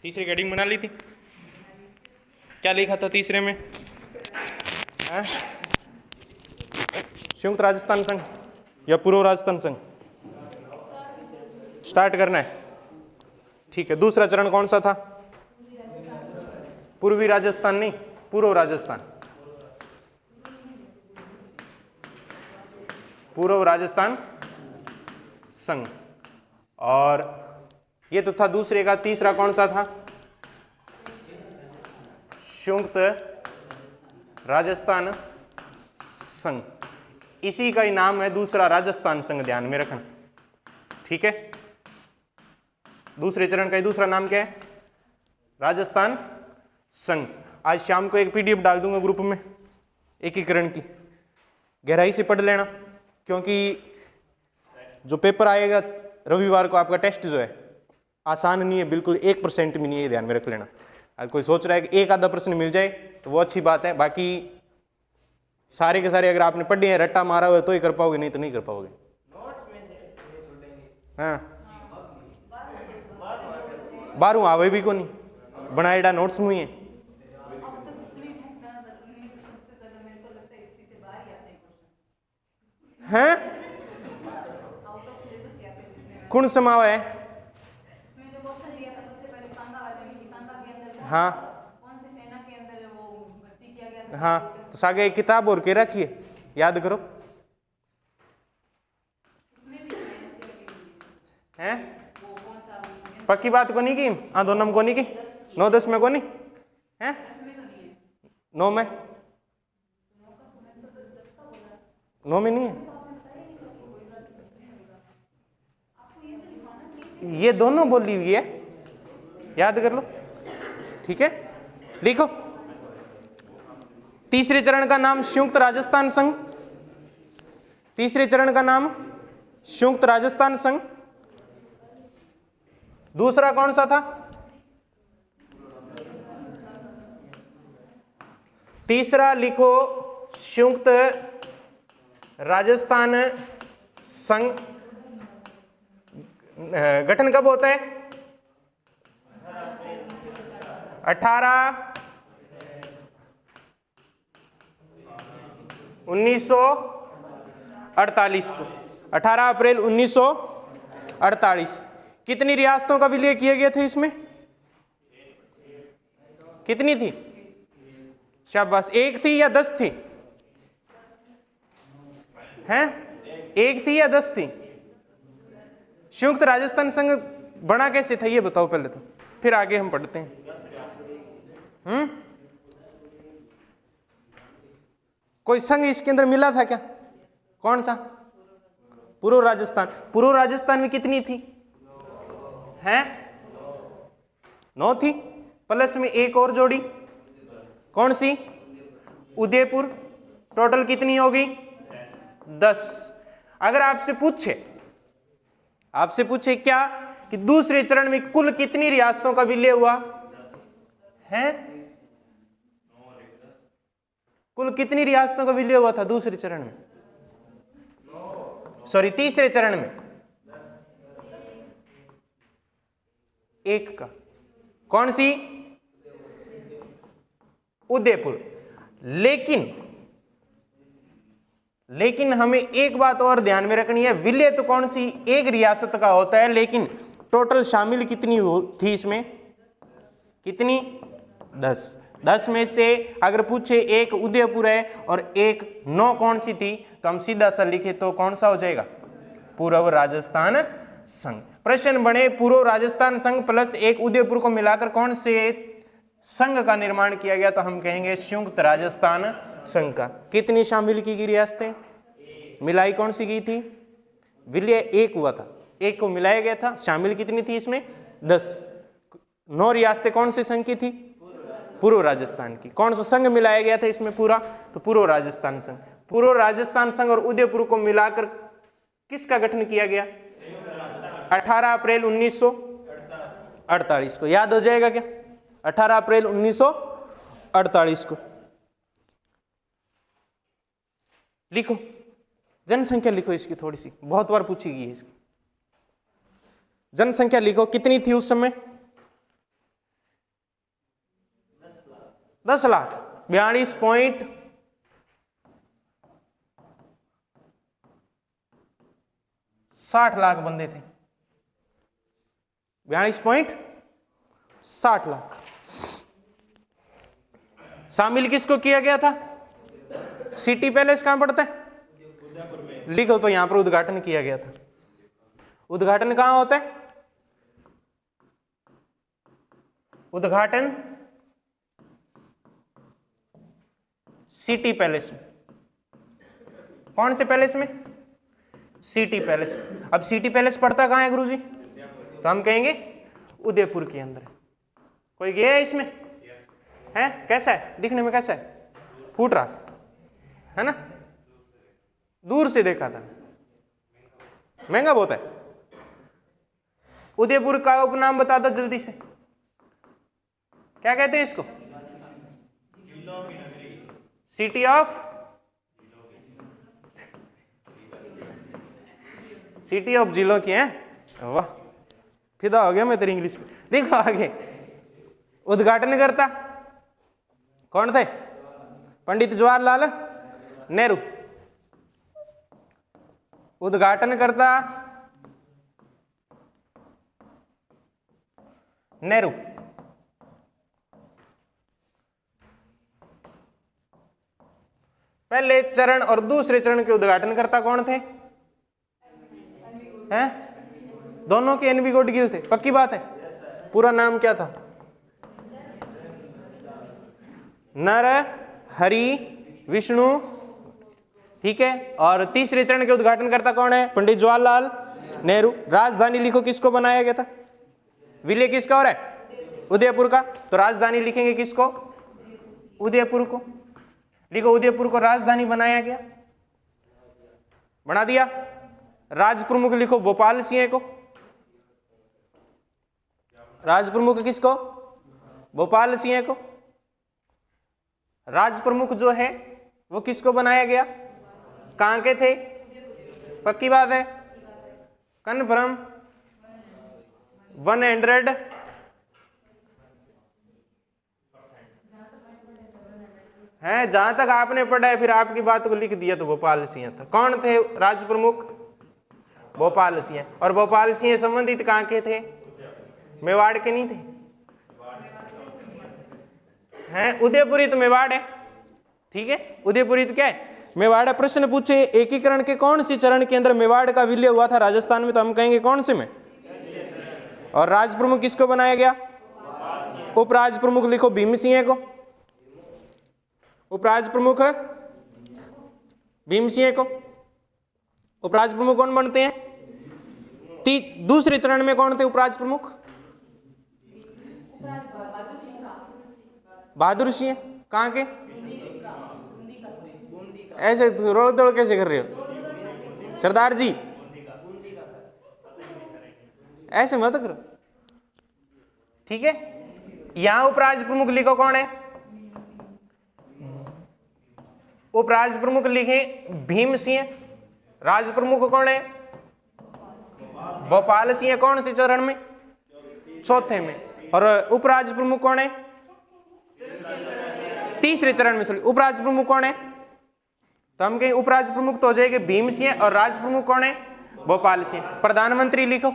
तीसरी हेडिंग बना ली थी, क्या लिखा था तीसरे में? संयुक्त राजस्थान संघ या पूर्व राजस्थान संघ? स्टार्ट करना है, ठीक है। दूसरा चरण कौन सा था? पूर्वी राजस्थान नहीं, पूर्व राजस्थान। पूर्व राजस्थान संघ। और ये तो था दूसरे का। तीसरा कौन सा था? संयुक्त राजस्थान संघ। इसी का ही नाम है दूसरा राजस्थान संघ, ध्यान में रखना, ठीक है। दूसरे चरण का ही दूसरा नाम क्या है? राजस्थान संघ। आज शाम को एक पीडीएफ डाल दूंगा ग्रुप में एकीकरण की, गहराई से पढ़ लेना, क्योंकि जो पेपर आएगा रविवार को, आपका टेस्ट जो है आसान नहीं है, बिल्कुल 1% भी नहीं है, ध्यान में रख लेना। अगर कोई सोच रहा है कि एक आधा प्रश्न मिल जाए तो वो अच्छी बात है, बाकी सारे के सारे अगर आपने पढ़े हैं, रट्टा मारा हुआ है तो ही कर पाओगे, नहीं तो नहीं कर पाओगे। हाँ 12 आवे भी को नहीं बनाएडा नोट्स मुई है। हैं कौन समावा है? हाँ हाँ, तो सागे एक किताब और के रखिए, याद करो। हैं पक्की बात को नहीं की? हाँ दोनों में को नहीं की, 9-10 में को नहीं है? 9 में, 9 में नहीं है। ये दोनों बोली हुई है, याद कर लो, ठीक है। लिखो, तीसरे चरण का नाम संयुक्त राजस्थान संघ। तीसरे चरण का नाम संयुक्त राजस्थान संघ। दूसरा कौन सा था? तीसरा लिखो संयुक्त राजस्थान संघ। गठन कब होता है? 1948 को, 18 अप्रैल 1948। कितनी रियासतों का विलय किया गया था इसमें? कितनी थी? शाबाश, 1 थी या 10 थी? हैं 1 थी या 10 थी? संयुक्त राजस्थान संघ बना कैसे था ये बताओ पहले तो, फिर आगे हम पढ़ते हैं। कोई संघ इसके अंदर मिला था क्या? कौन सा? पूर्व राजस्थान। पूर्व राजस्थान में कितनी थी? हैं 9 थी, प्लस में एक और जोड़ी, कौन सी? उदयपुर। टोटल कितनी होगी? 10। अगर आपसे पूछे क्या कि दूसरे चरण में कुल कितनी रियासतों का विलय हुआ है? कुल कितनी रियासतों का विलय हुआ था दूसरे चरण में? सॉरी, तीसरे चरण में 1 का। कौन सी? उदयपुर। लेकिन हमें एक बात और ध्यान में रखनी है, विलय तो कौन सी एक रियासत का होता है, लेकिन टोटल शामिल कितनी थी इसमें? कितनी? 10 में से अगर पूछे एक उदयपुर है और एक 9 कौन सी थी, तो हम सीधा सा लिखे तो कौन सा हो जाएगा? पूर्व राजस्थान संघ। प्रश्न बने पूर्व राजस्थान संघ प्लस एक उदयपुर को मिलाकर कौन से संघ का निर्माण किया गया, तो हम कहेंगे संयुक्त राजस्थान संघ का। कितनी शामिल की गई रियासतें? मिलाई कौन सी गई थी? विलय 1 हुआ था, 1 को मिलाया गया था। शामिल कितनी थी इसमें? 10। 9 रियासतें कौन से संघ की थी? पूर्व राजस्थान की। कौन सा संघ मिलाया गया था इसमें पूरा? तो पूर्व राजस्थान संघ। पूर्व राजस्थान संघ और उदयपुर को मिलाकर किसका गठन किया गया? 18 अप्रैल 1948 को। याद हो जाएगा क्या? 18 अप्रैल 1948 को। लिखो, जनसंख्या लिखो इसकी, थोड़ी सी बहुत बार पूछी गई है इसकी। जनसंख्या लिखो, कितनी थी उस समय? 10 लाख 42.60 लाख बंदे थे, 42.60 लाख। शामिल किसको किया गया था? सिटी पैलेस कहां पड़ता है? लिखो तो यहां पर उद्घाटन किया गया था। उद्घाटन कहां होता है? उद्घाटन सिटी पैलेस में। कौन से पैलेस में? City palace. अब सिटी पैलेस पड़ता कहां है गुरुजी? तो हम कहेंगे उदयपुर के अंदर। कोई गया है इसमें? है? कैसा है दिखने में? कैसा है? फूट रहा है ना, दूर से देखा था, महंगा बहुत है। उदयपुर का उपनाम बता दो जल्दी से, क्या कहते हैं इसको? सिटी ऑफ जिलों की है। वाह, फिदा हो गया मैं तेरी इंग्लिश में। देखो आगे, उद्घाटन करता कौन थे? पंडित जवाहरलाल नेहरू। उद्घाटन करता नेहरू। पहले चरण और दूसरे चरण के उद्घाटन करता कौन थे? हैं? दोनों के एनवी गॉडगिल थे, पक्की बात है। पूरा नाम क्या था? नर हरि विष्णु, ठीक है। और तीसरे चरण के उद्घाटन करता कौन है? पंडित जवाहरलाल नेहरू। राजधानी लिखो किसको बनाया गया था? विलय किसका हो रहा है? उदयपुर का। तो राजधानी लिखेंगे किसको? उदयपुर को। लिखो उदयपुर को राजधानी बनाया गया, बना दिया। राज प्रमुख लिखो भोपाल सिंह को। राज प्रमुख किसको? भोपाल सिंह को। राज प्रमुख जो है वो किसको बनाया गया? कहां के थे? पक्की बात है, कन्फर्म 100 है। जहां तक आपने पढ़ा है, फिर आपकी बात को लिख दिया तो भोपाल सिंह था। कौन थे राज प्रमुख? भोपाल सिंह। और भोपाल सिंह संबंधित कहां के थे? मेवाड़ के नहीं थे? हैं? उदयपुरी तो मेवाड़ है, ठीक है। उदयपुरी तो क्या है? मेवाड़ है। प्रश्न पूछे एकीकरण के कौन सी चरण के अंदर मेवाड़ का विलय हुआ था राजस्थान में? तो हम कहेंगे कौन से में? और राज प्रमुख किसको बनाया गया? उपराज प्रमुख लिखो भीम सिंह को। उपराज प्रमुख भीम सिंह को। उपराज प्रमुख कौन बनते हैं? दूसरे चरण में कौन थे उपराज प्रमुख? बहादुर सिंह। कहां के? ऐसे रोड़ दौड़ कैसे कर रहे हो सरदार जी? ऐसे मत करो, ठीक है। यहां उपराज प्रमुख लिखो कौन है? उपराज प्रमुख लिखे भीम सिंह। राज प्रमुख कौन है? भोपाल सिंह। कौन से चरण में? चौथे में। और उपराज प्रमुख कौन है? तीसरे चरण में। उपराज प्रमुख कौन है? तो हम कहें उपराज प्रमुख तो हो जाएंगे भीम सिंह, और राज प्रमुख कौन है? भोपाल सिंह। प्रधानमंत्री लिखो,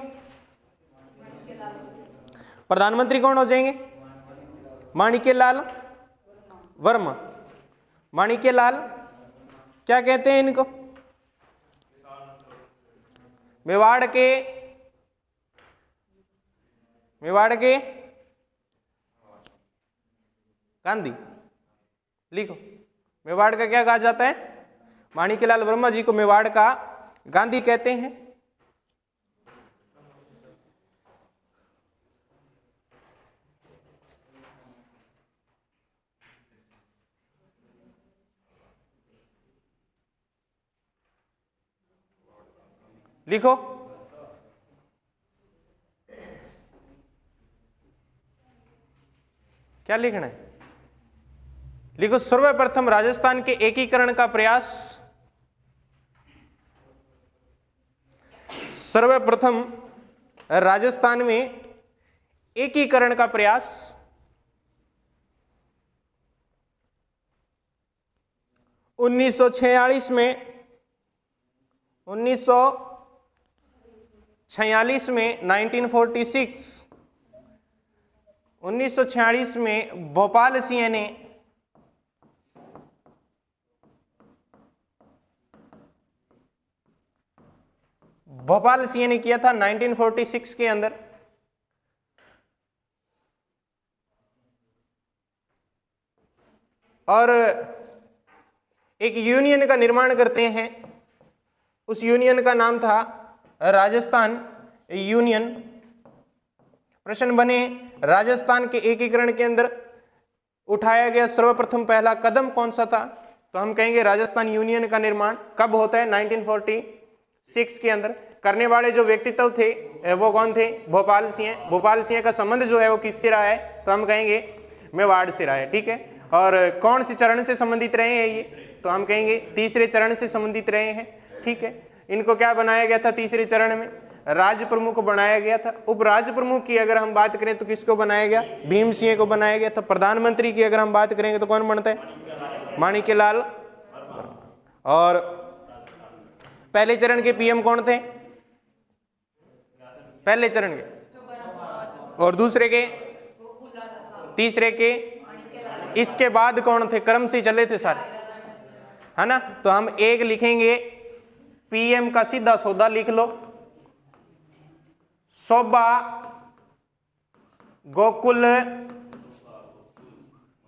प्रधानमंत्री कौन हो जाएंगे? माणिक्यलाल वर्मा। माणिक्यलाल क्या कहते हैं इनको? मेवाड़ के गांधी लिखो। मेवाड़ का क्या कहा जाता है? माणिक्यलाल वर्मा जी को मेवाड़ का गांधी कहते हैं। लिखो क्या लिखना है? लिखो सर्वप्रथम राजस्थान के एकीकरण का प्रयास। सर्वप्रथम राजस्थान में एकीकरण का प्रयास 1946 में 1946 में 1946 में भोपाल सिंह ने किया था 1946 के अंदर। और एक यूनियन का निर्माण करते हैं, उस यूनियन का नाम था राजस्थान यूनियन। प्रश्न बने राजस्थान के एकीकरण के अंदर उठाया गया सर्वप्रथम पहला कदम कौन सा था? तो हम कहेंगे राजस्थान यूनियन का निर्माण कब होता है? 1946 के अंदर। करने वाले जो व्यक्तित्व थे वो कौन थे? भोपाल सिंह। भोपाल सिंह का संबंध जो है वो किससे रहा है? तो हम कहेंगे मेवाड़ से रहा है। ठीक है, और कौन से चरण से संबंधित रहे हैं ये? तो हम कहेंगे तीसरे चरण से संबंधित रहे हैं। ठीक है, इनको क्या बनाया गया था तीसरे चरण में? राज्य प्रमुख बनाया गया था। उप राज्य प्रमुख की अगर हम बात करें तो किसको बनाया गया? भीम सिंह को बनाया गया था। प्रधानमंत्री की अगर हम बात करेंगे तो कौन बनता है? माणिक्यलाल। और पहले चरण के पीएम कौन थे? पहले चरण के। और दूसरे के? तीसरे के? इसके बाद कौन थे? क्रम से चले थे सारे, है ना? तो हम एक लिखेंगे, पीएम का सीधा सौदा लिख लो। शोभा, गोकुल,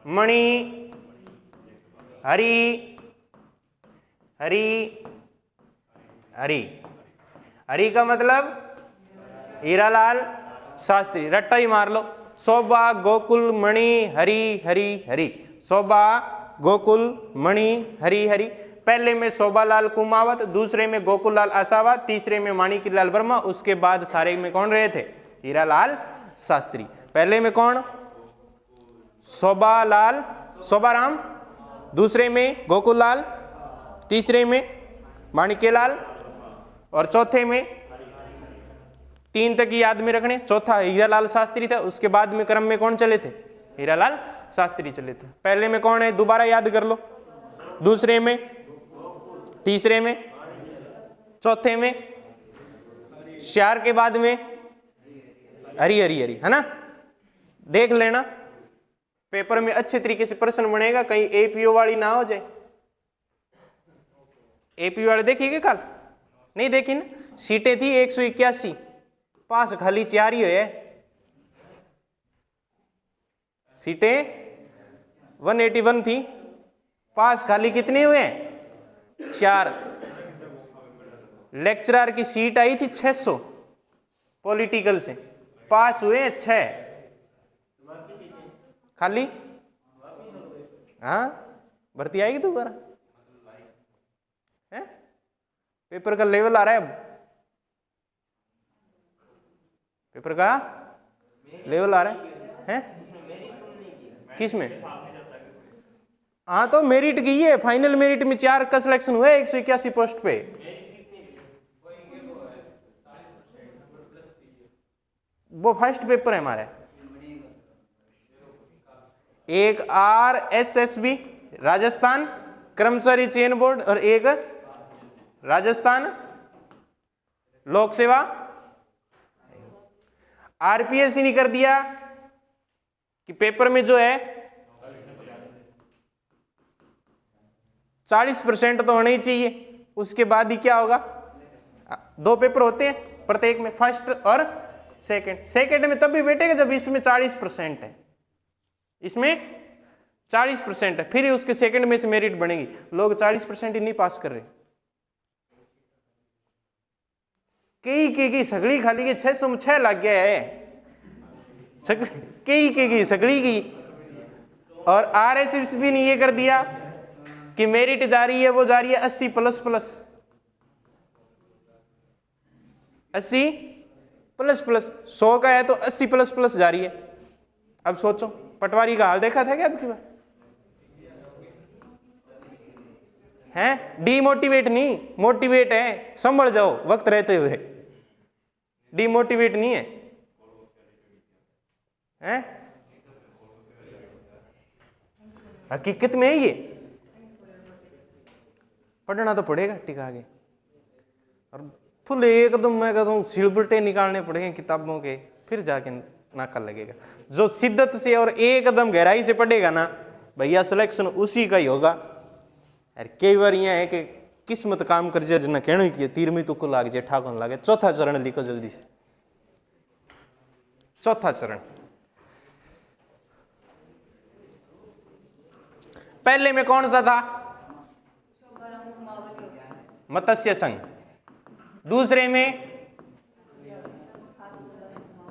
मणि, हरि, हरि, हरि। हरि का मतलब हीरालाल शास्त्री। रट्टा ही मार लो, शोभा, गोकुल, मणि, हरि, हरि, हरि। शोभा, गोकुल, मणि, हरि, हरि। पहले में शोभालाल कुमावत, दूसरे में गोकुललाल आसावा, तीसरे में माणिक्यलाल वर्मा, उसके बाद सारे में कौन रहे थे? हीरालाल शास्त्री। पहले में कौन? शोभालाल, शोभाराम, दूसरे में गोकुललाल, तीसरे में माणिक्यलाल, और चौथे में, तीन तक याद में रखने, चौथा हीरालाल शास्त्री था। उसके बाद में क्रम में कौन चले थे? हीरालाल शास्त्री चले थे। पहले में कौन है? दोबारा याद कर लो। दूसरे में, तीसरे में, चौथे में, चार के बाद में हरी हरी हरी, है ना? देख लेना, पेपर में अच्छे तरीके से प्रश्न बनेगा, कहीं एपीओ वाली ना हो जाए। एपीओ वाले देखिए कल? नहीं देखी ना? सीटें थी 181, पास खाली 4 ही है। सीटें 181 थी, पास खाली कितने हुए? 4। लेक्चरर की सीट आई थी 600 पॉलिटिकल से, पास हुए 6 खाली। हाँ, भर्ती आएगी दोबारा? है? पेपर का लेवल आ रहा है अब, पेपर का लेवल आ रहा है? किस में? हाँ, तो मेरिट की है, फाइनल मेरिट में 4 का सिलेक्शन हुआ है 181 पोस्ट पे। वो फर्स्ट पेपर है हमारा। एक RSSB राजस्थान कर्मचारी चयन बोर्ड, और एक राजस्थान लोक सेवा। RPSC ने कर दिया कि पेपर में जो है 40% तो होना ही चाहिए। उसके बाद ही क्या होगा? 2 पेपर होते हैं प्रत्येक में, फर्स्ट और सेकंड। सेकंड में तब भी बैठेगा जब इसमें 40% है, इसमें 40% है, फिर उसके सेकंड में से मेरिट बनेगी। लोग 40% ही नहीं पास कर रहे। कई सगड़ी खाली के 606 लग गया है, कई सगड़ी की। और RSSB ने ये कर दिया कि मेरिट जा रही है, वो जा रही है 80++, 80++। 100 का है तो 80++ जा रही है। अब सोचो, पटवारी का हाल देखा था क्या अब की बार? हैं? डीमोटिवेट नहीं, मोटिवेट है। संभल जाओ वक्त रहते हुए, डीमोटिवेट नहीं है। हैं? हकीकत में है ये। पढ़ना तो पड़ेगा टिका के, और फुल एकदम मैं कहता हूँ सिलबट्टे निकालने पड़ेंगे किताबों के, फिर जाके नाका लगेगा। जो शिद्दत से और एकदम गहराई से पढ़ेगा ना भैया, सिलेक्शन उसी का ही होगा। और कई बार यह है कि किस्मत काम कर जाए, जना कहना कि तीर में तुक्को लाग जाए, ठाकुर लागे। चौथा चरण लिखो जल्दी से, चौथा चरण। पहले में कौन सा था? मत्स्य संघ। दूसरे में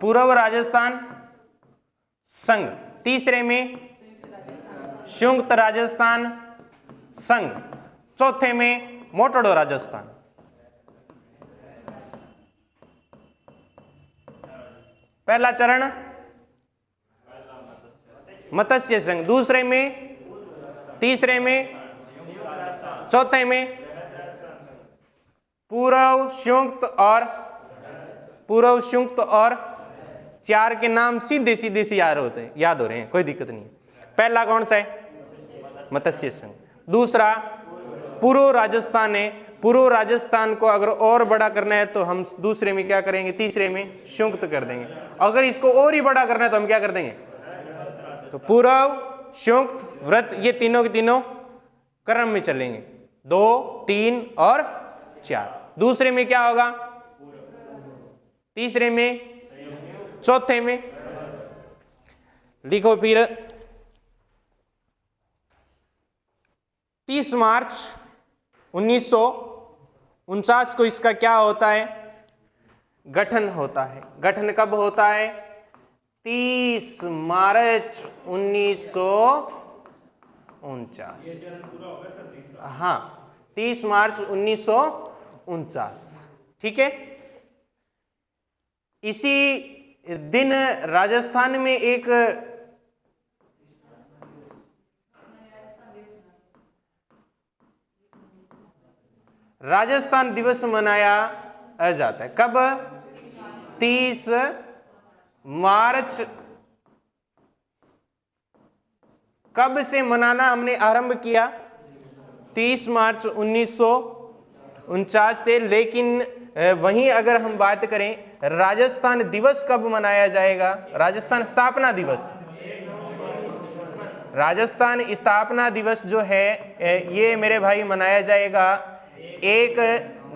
पूर्व राजस्थान संघ। तीसरे में संयुक्त राजस्थान संघ। चौथे में मोटड़ो राजस्थान। पहला चरण मत्स्य संघ, दूसरे में, तीसरे में, चौथे में पूर्व संयुक्त और चार के नाम सीधे सीधे से याद हो रहे हैं, कोई दिक्कत नहीं। पहला कौन सा है? मत्स्य संघ। दूसरा पूर्व राजस्थान है। पूर्व राजस्थान को अगर और बड़ा करना है तो हम दूसरे में क्या करेंगे? तीसरे में संयुक्त कर देंगे। अगर इसको और ही बड़ा करना है तो हम क्या कर देंगे? तो पूर्व, संयुक्त, व्रत, ये तीनों के तीनों क्रम में चलेंगे, 2, 3 और 4। दूसरे में क्या होगा? तीसरे में, चौथे में। लिखो फिर 30 मार्च 1949 को इसका क्या होता है? गठन होता है। गठन कब होता है? 30 मार्च 1949। हाँ, 30 मार्च 1949, ठीक है। इसी दिन राजस्थान में एक राजस्थान दिवस मनाया जाता है। कब? 30 मार्च। कब से मनाना हमने आरंभ किया? 30 मार्च 1949 से। लेकिन वहीं अगर हम बात करें राजस्थान दिवस कब मनाया जाएगा? राजस्थान स्थापना दिवस। राजस्थान स्थापना दिवस जो है ये मेरे भाई मनाया जाएगा 1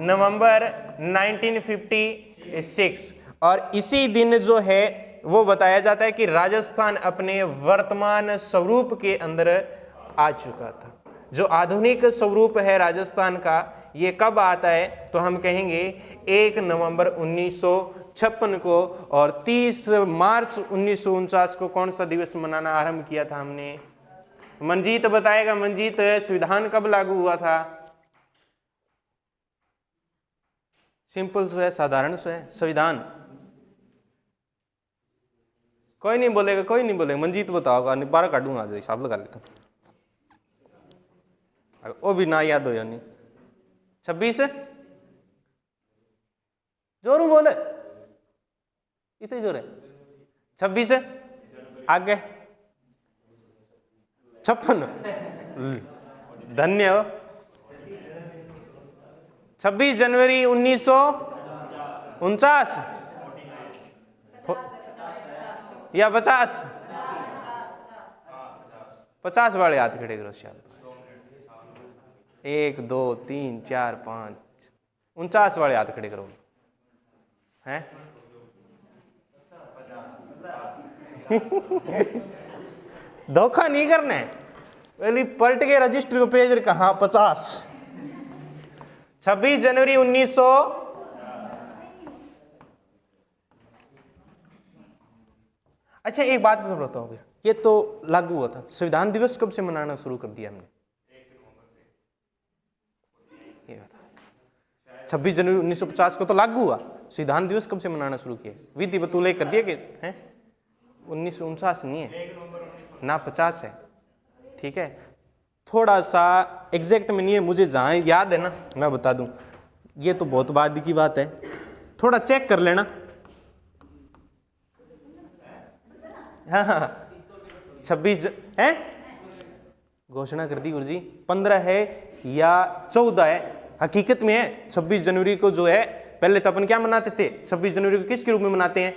नवंबर 1956। और इसी दिन जो है वो बताया जाता है कि राजस्थान अपने वर्तमान स्वरूप के अंदर आ चुका था। जो आधुनिक स्वरूप है राजस्थान का, ये कब आता है? तो हम कहेंगे 1 नवंबर 1956 को। और 30 मार्च 1949 को कौन सा दिवस मनाना आरंभ किया था हमने? मंजीत बताएगा। मंजीत, संविधान कब लागू हुआ था? सिंपल सो है, साधारण सो है, संविधान। कोई नहीं बोलेगा, कोई नहीं बोलेगा। मंजीत बताओगा, 12 काटूंगा, आज हिसाब लगा लेता। वो भी ना याद हो यानी 26। जोरू बोले, इतने जोर है। 26 आगे 56। धन्य हो। 26 जनवरी 1949 या 50? 50 वाले हाथ खड़े करो। 1 2 3 4 5 49 वाले हाथ खड़े करो। हैं? धोखा नहीं करना है। पहले पलट के रजिस्टर को पेज कहाँ? 50। 26 जनवरी 1900। अच्छा, एक बात बताता हूँ, ये तो लागू हुआ था। संविधान दिवस कब से मनाना शुरू कर दिया हमने? 26 जनवरी 1950 को तो लागू हुआ। संविधान दिवस कब से मनाना शुरू किया? विधि बतूले कर दिया कि हैं 1949 नहीं है ना, 50 है, ठीक है। थोड़ा सा एग्जैक्ट में नहीं है, मुझे जहाँ याद है ना मैं बता दूं। ये तो बहुत बाद की बात है, थोड़ा चेक कर लेना। हाँ 26 है घोषणा कर दी गुरुजी, 15 है या 14 है? हकीकत में है 26 जनवरी को जो है, पहले तो अपन क्या मनाते थे, 26 जनवरी को किसके रूप में मनाते हैं?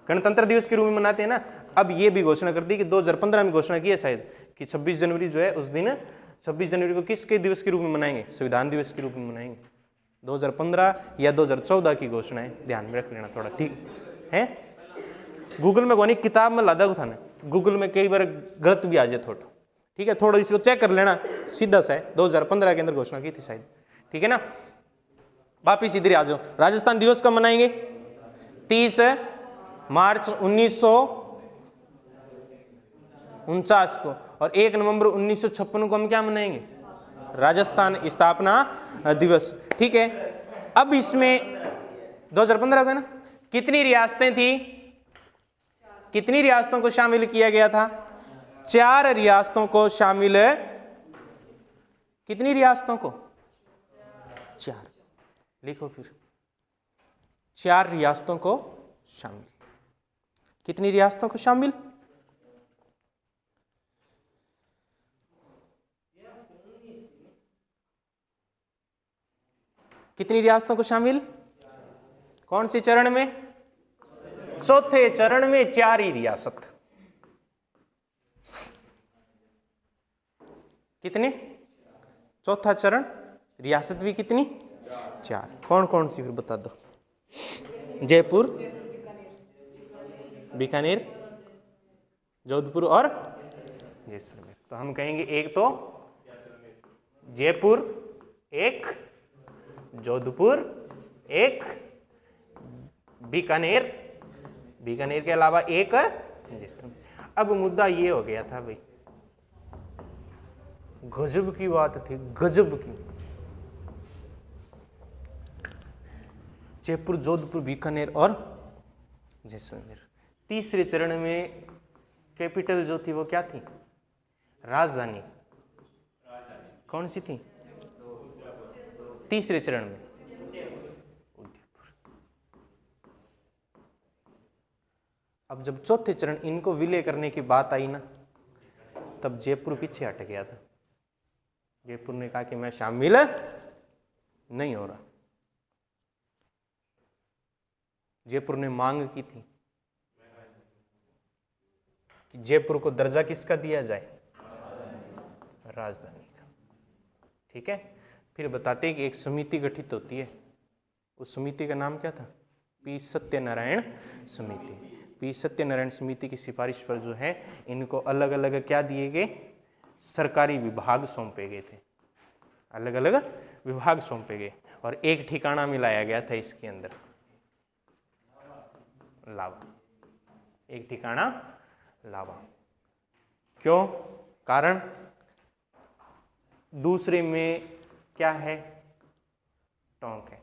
गणतंत्र दिवस के रूप में मनाते हैं ना। अब ये भी घोषणा कर दी कि 2015 में घोषणा की है शायद कि 26 जनवरी जो है उस दिन 26 जनवरी को किसके दिवस के रूप में मनाएंगे? संविधान दिवस के रूप में मनाएंगे। 2015 या 2014 की घोषणा है, ध्यान में रख लेना थोड़ा, ठीक है। गूगल में कोई किताब में लादा था ना, गूगल में कई बार गलत भी आ जाए थोड़ा, ठीक है, थोड़ा इसको चेक कर लेना, सीधा सा है 2015 के अंदर घोषणा की थी शायद, ठीक है ना। वापिस इधर आ जाओ, राजस्थान दिवस कब मनाएंगे? 30 मार्च 1949 को, और 1 नवंबर 1956 को हम क्या मनाएंगे? राजस्थान स्थापना दिवस, ठीक है। अब इसमें 2015 का ना, कितनी रियासतें थी? कितनी रियासतों को शामिल किया गया था? 4 रियासतों को शामिल, कितनी रियासतों को? 4, लिखो फिर, 4 रियासतों को शामिल। कितनी रियासतों को शामिल? कितनी रियासतों को शामिल? कौन से चरण में? चौथे चरण में 4 ही रियासत। कितने? चौथा चरण, रियासत भी कितनी? 4। कौन कौन सी फिर बता दो? जयपुर, बीकानेर, जोधपुर और जैसलमेर। तो हम कहेंगे एक तो जयपुर, एक जोधपुर, एक बीकानेर, बीकानेर के अलावा एक जैसलमेर। अब मुद्दा ये हो गया था भाई, गजब की बात थी, गजब की। जयपुर, जोधपुर, बीकानेर और जैसलमेर। तीसरे चरण में कैपिटल जो थी वो क्या थी? राजधानी। कौन सी थी तीसरे चरण में? उदयपुर। अब जब चौथे चरण इनको विलय करने की बात आई ना, तब जयपुर पीछे हट गया था। जयपुर ने कहा कि मैं शामिल नहीं हो रहा। जयपुर ने मांग की थी कि जयपुर को दर्जा किसका दिया जाए? राजधानी का, ठीक है। फिर बताते हैं कि एक समिति गठित होती है, उस समिति का नाम क्या था? पी सत्यनारायण समिति। पी सत्यनारायण समिति की सिफारिश पर जो है इनको अलग अलग क्या दिए गए? सरकारी विभाग सौंपे गए थे, अलग अलग विभाग सौंपे गए, और एक ठिकाना मिलाया गया था इसके अंदर, लावा। एक ठिकाना लावा। क्यों? कारण दूसरे में क्या है? टोंक है।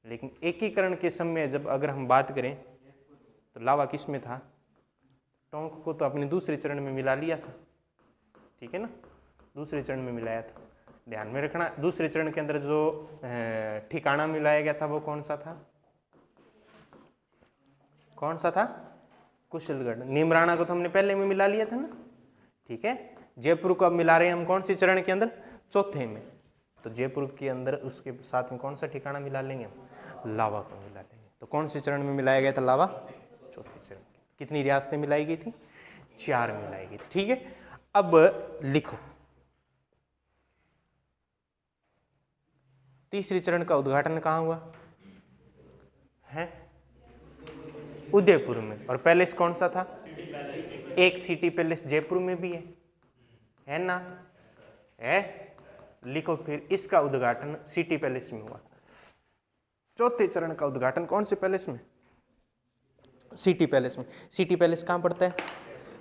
लेकिन एकीकरण के समय जब अगर हम बात करें तो लावा किस में था? टोंक को तो अपने दूसरे चरण में मिला लिया था, ठीक है ना, दूसरे चरण में मिलाया था। ध्यान में रखना, दूसरे चरण के अंदर जो ठिकाना मिलाया गया था वो कौन सा था? कौन सा था? कुशलगढ़। नीमराणा को तो हमने पहले में मिला लिया था ना, ठीक है। जयपुर को अब मिला रहे हैं हम कौन सी चरण के अंदर? चौथे में। तो जयपुर के अंदर उसके साथ में कौन सा ठिकाना मिला लेंगे? लावा को मिला लेंगे। तो कौन से चरण में मिलाया गया था लावा? चौथे चरण। कितनी रियासतें मिलाई गई थी? 4 मिलाई गई थी, ठीक है। अब लिखो, तीसरे चरण का उद्घाटन कहाँ हुआ है? उदयपुर में। और पैलेस कौन सा था? एक सिटी पैलेस जयपुर में भी है ना, है। लिखो फिर, इसका उद्घाटन सिटी पैलेस में हुआ। चौथे चरण का उद्घाटन कौन से पैलेस में? सिटी पैलेस में। सिटी पैलेस कहाँ पड़ता है?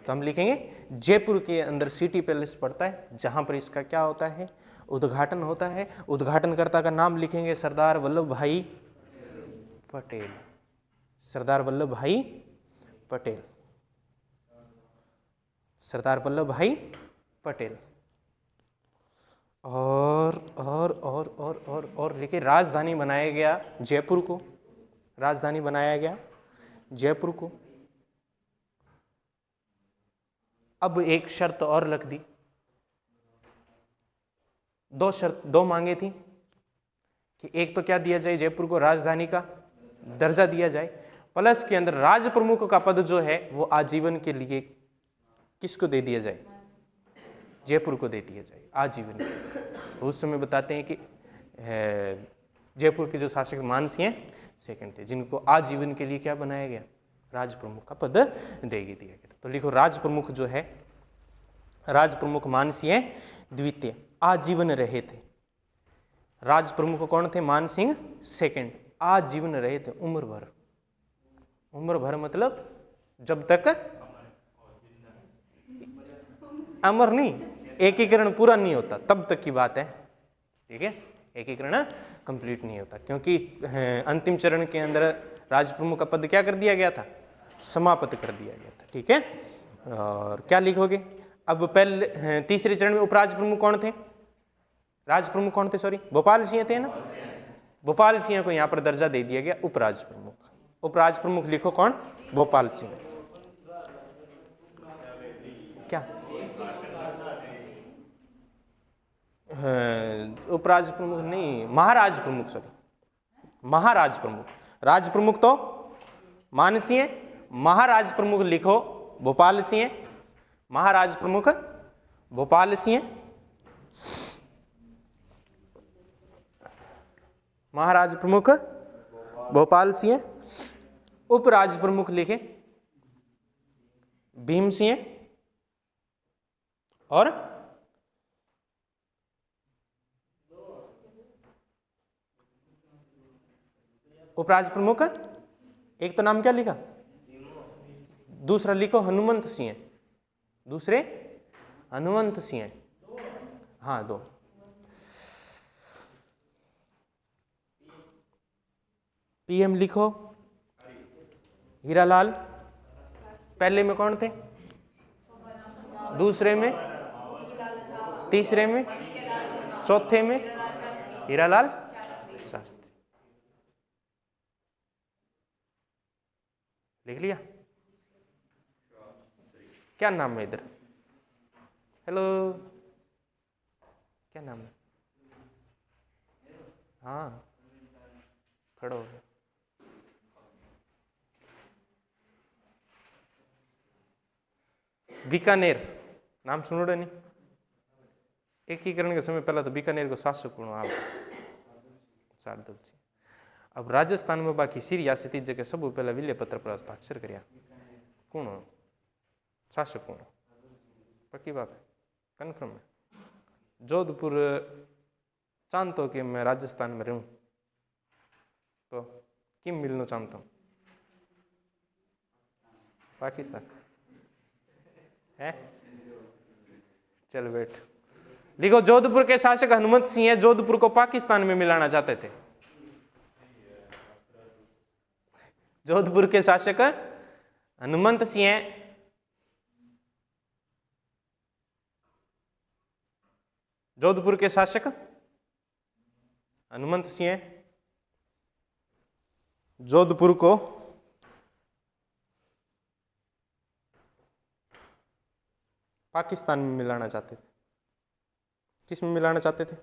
तो हम लिखेंगे जयपुर के अंदर सिटी पैलेस पड़ता है, जहां पर इसका क्या होता है? उद्घाटन होता है। उद्घाटनकर्ता का नाम लिखेंगे सरदार वल्लभ भाई पटेल। सरदार वल्लभ भाई पटेल, सरदार वल्लभ भाई पटेल। और लिखे राजधानी बनाया गया जयपुर को, राजधानी बनाया गया जयपुर को। अब एक शर्त और रख दी दो मांगे थी कि एक तो क्या दिया जाए, जयपुर को राजधानी का दर्जा दिया जाए, प्लस के अंदर राज प्रमुख का पद जो है वो आजीवन के लिए किसको दे दिया जाए, जयपुर को दे दिया जाए आजीवन के लिए। उस समय बताते हैं कि जयपुर के जो शासक मानसिंह सेकंड थे, जिनको आजीवन के लिए क्या बनाया गया, राज प्रमुख का पद दे दिया गया। तो लिखो राज प्रमुख जो है, राज प्रमुख मानसिंह द्वितीय आजीवन रहे थे। राज प्रमुख कौन थे, मानसिंह सेकंड, आजीवन रहे थे, उम्र भर। उम्र भर मतलब जब तक, अमर नहीं, एकीकरण पूरा नहीं होता तब तक की बात है, ठीक है, एकीकरण कंप्लीट नहीं होता, क्योंकि अंतिम चरण के अंदर राज प्रमुख का पद क्या कर दिया गया था, समाप्त कर दिया गया था, ठीक है। और क्या लिखोगे अब, पहले तीसरे चरण में उपराज प्रमुख कौन थे, राज प्रमुख कौन थे, सॉरी भोपाल सिंह थे ना, भोपाल सिंह को यहां पर दर्जा दे दिया गया उपराज प्रमुख। उपराज प्रमुख लिखो कौन, भोपाल सिंह। क्या उपराज प्रमुख नहीं, महाराज प्रमुख, सॉरी महाराज प्रमुख। राज प्रमुख तो मानसिंह, महाराज प्रमुख लिखो भोपाल सिंह, महाराज प्रमुख भोपाल सिंह, महाराज प्रमुख भोपाल सिंह। उपराज प्रमुख लिखे भीम सिंह और उपराज प्रमुख, एक तो नाम क्या लिखा, दूसरा लिखो हनुमंत सिंह, दूसरे हनुमंत सिंह, हाँ दो। पीएम लिखो हीरालाल, पहले में कौन थे, दूसरे में, तीसरे में, चौथे में हीरालाल शास्त्री। लिख लिया, क्या नाम है इधर, हेलो क्या नाम है, हाँ खड़ो हो गया। बीकानेर नाम सुनोड़े नहीं, एकीकरण के समय पहला तो बीकानेर को शासक आप शार्दुल जी। अब राजस्थान में बाकी सी रियासती जगह सब पहला विलय पत्र पर हस्ताक्षर करया, कौन हो शासक, कौन पक्की बात है, कन्फर्म है। जोधपुर चाहता कि मैं राजस्थान में रहूं तो किम मिलना चाहता हूं, पाकिस्तान है, चल बैठ। लिखो जोधपुर के शासक हनुमंत सिंह जोधपुर को पाकिस्तान में मिलाना चाहते थे। जोधपुर के शासक हनुमंत सिंह जोधपुर के शासक हनुमंत सिंह जोधपुर को पाकिस्तान में मिलाना चाहते थे। किस में मिलाना चाहते थे,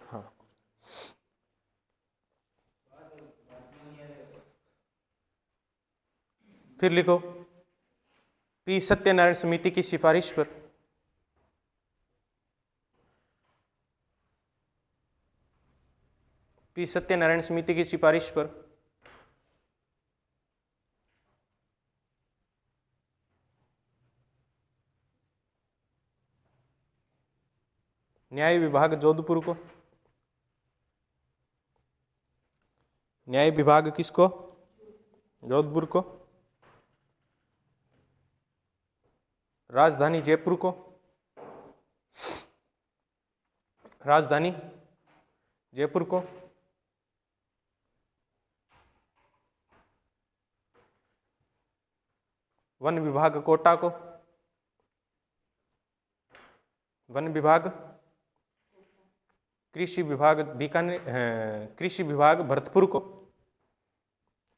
हाँ फिर लिखो पी सत्यनारायण समिति की सिफारिश पर पी सत्यनारायण समिति की सिफारिश पर न्याय विभाग जोधपुर को, न्याय विभाग किसको, जोधपुर को, राजधानी जयपुर को, राजधानी जयपुर को, वन विभाग कोटा को, वन विभाग, कृषि विभाग बीकानेर, कृषि विभाग भरतपुर को,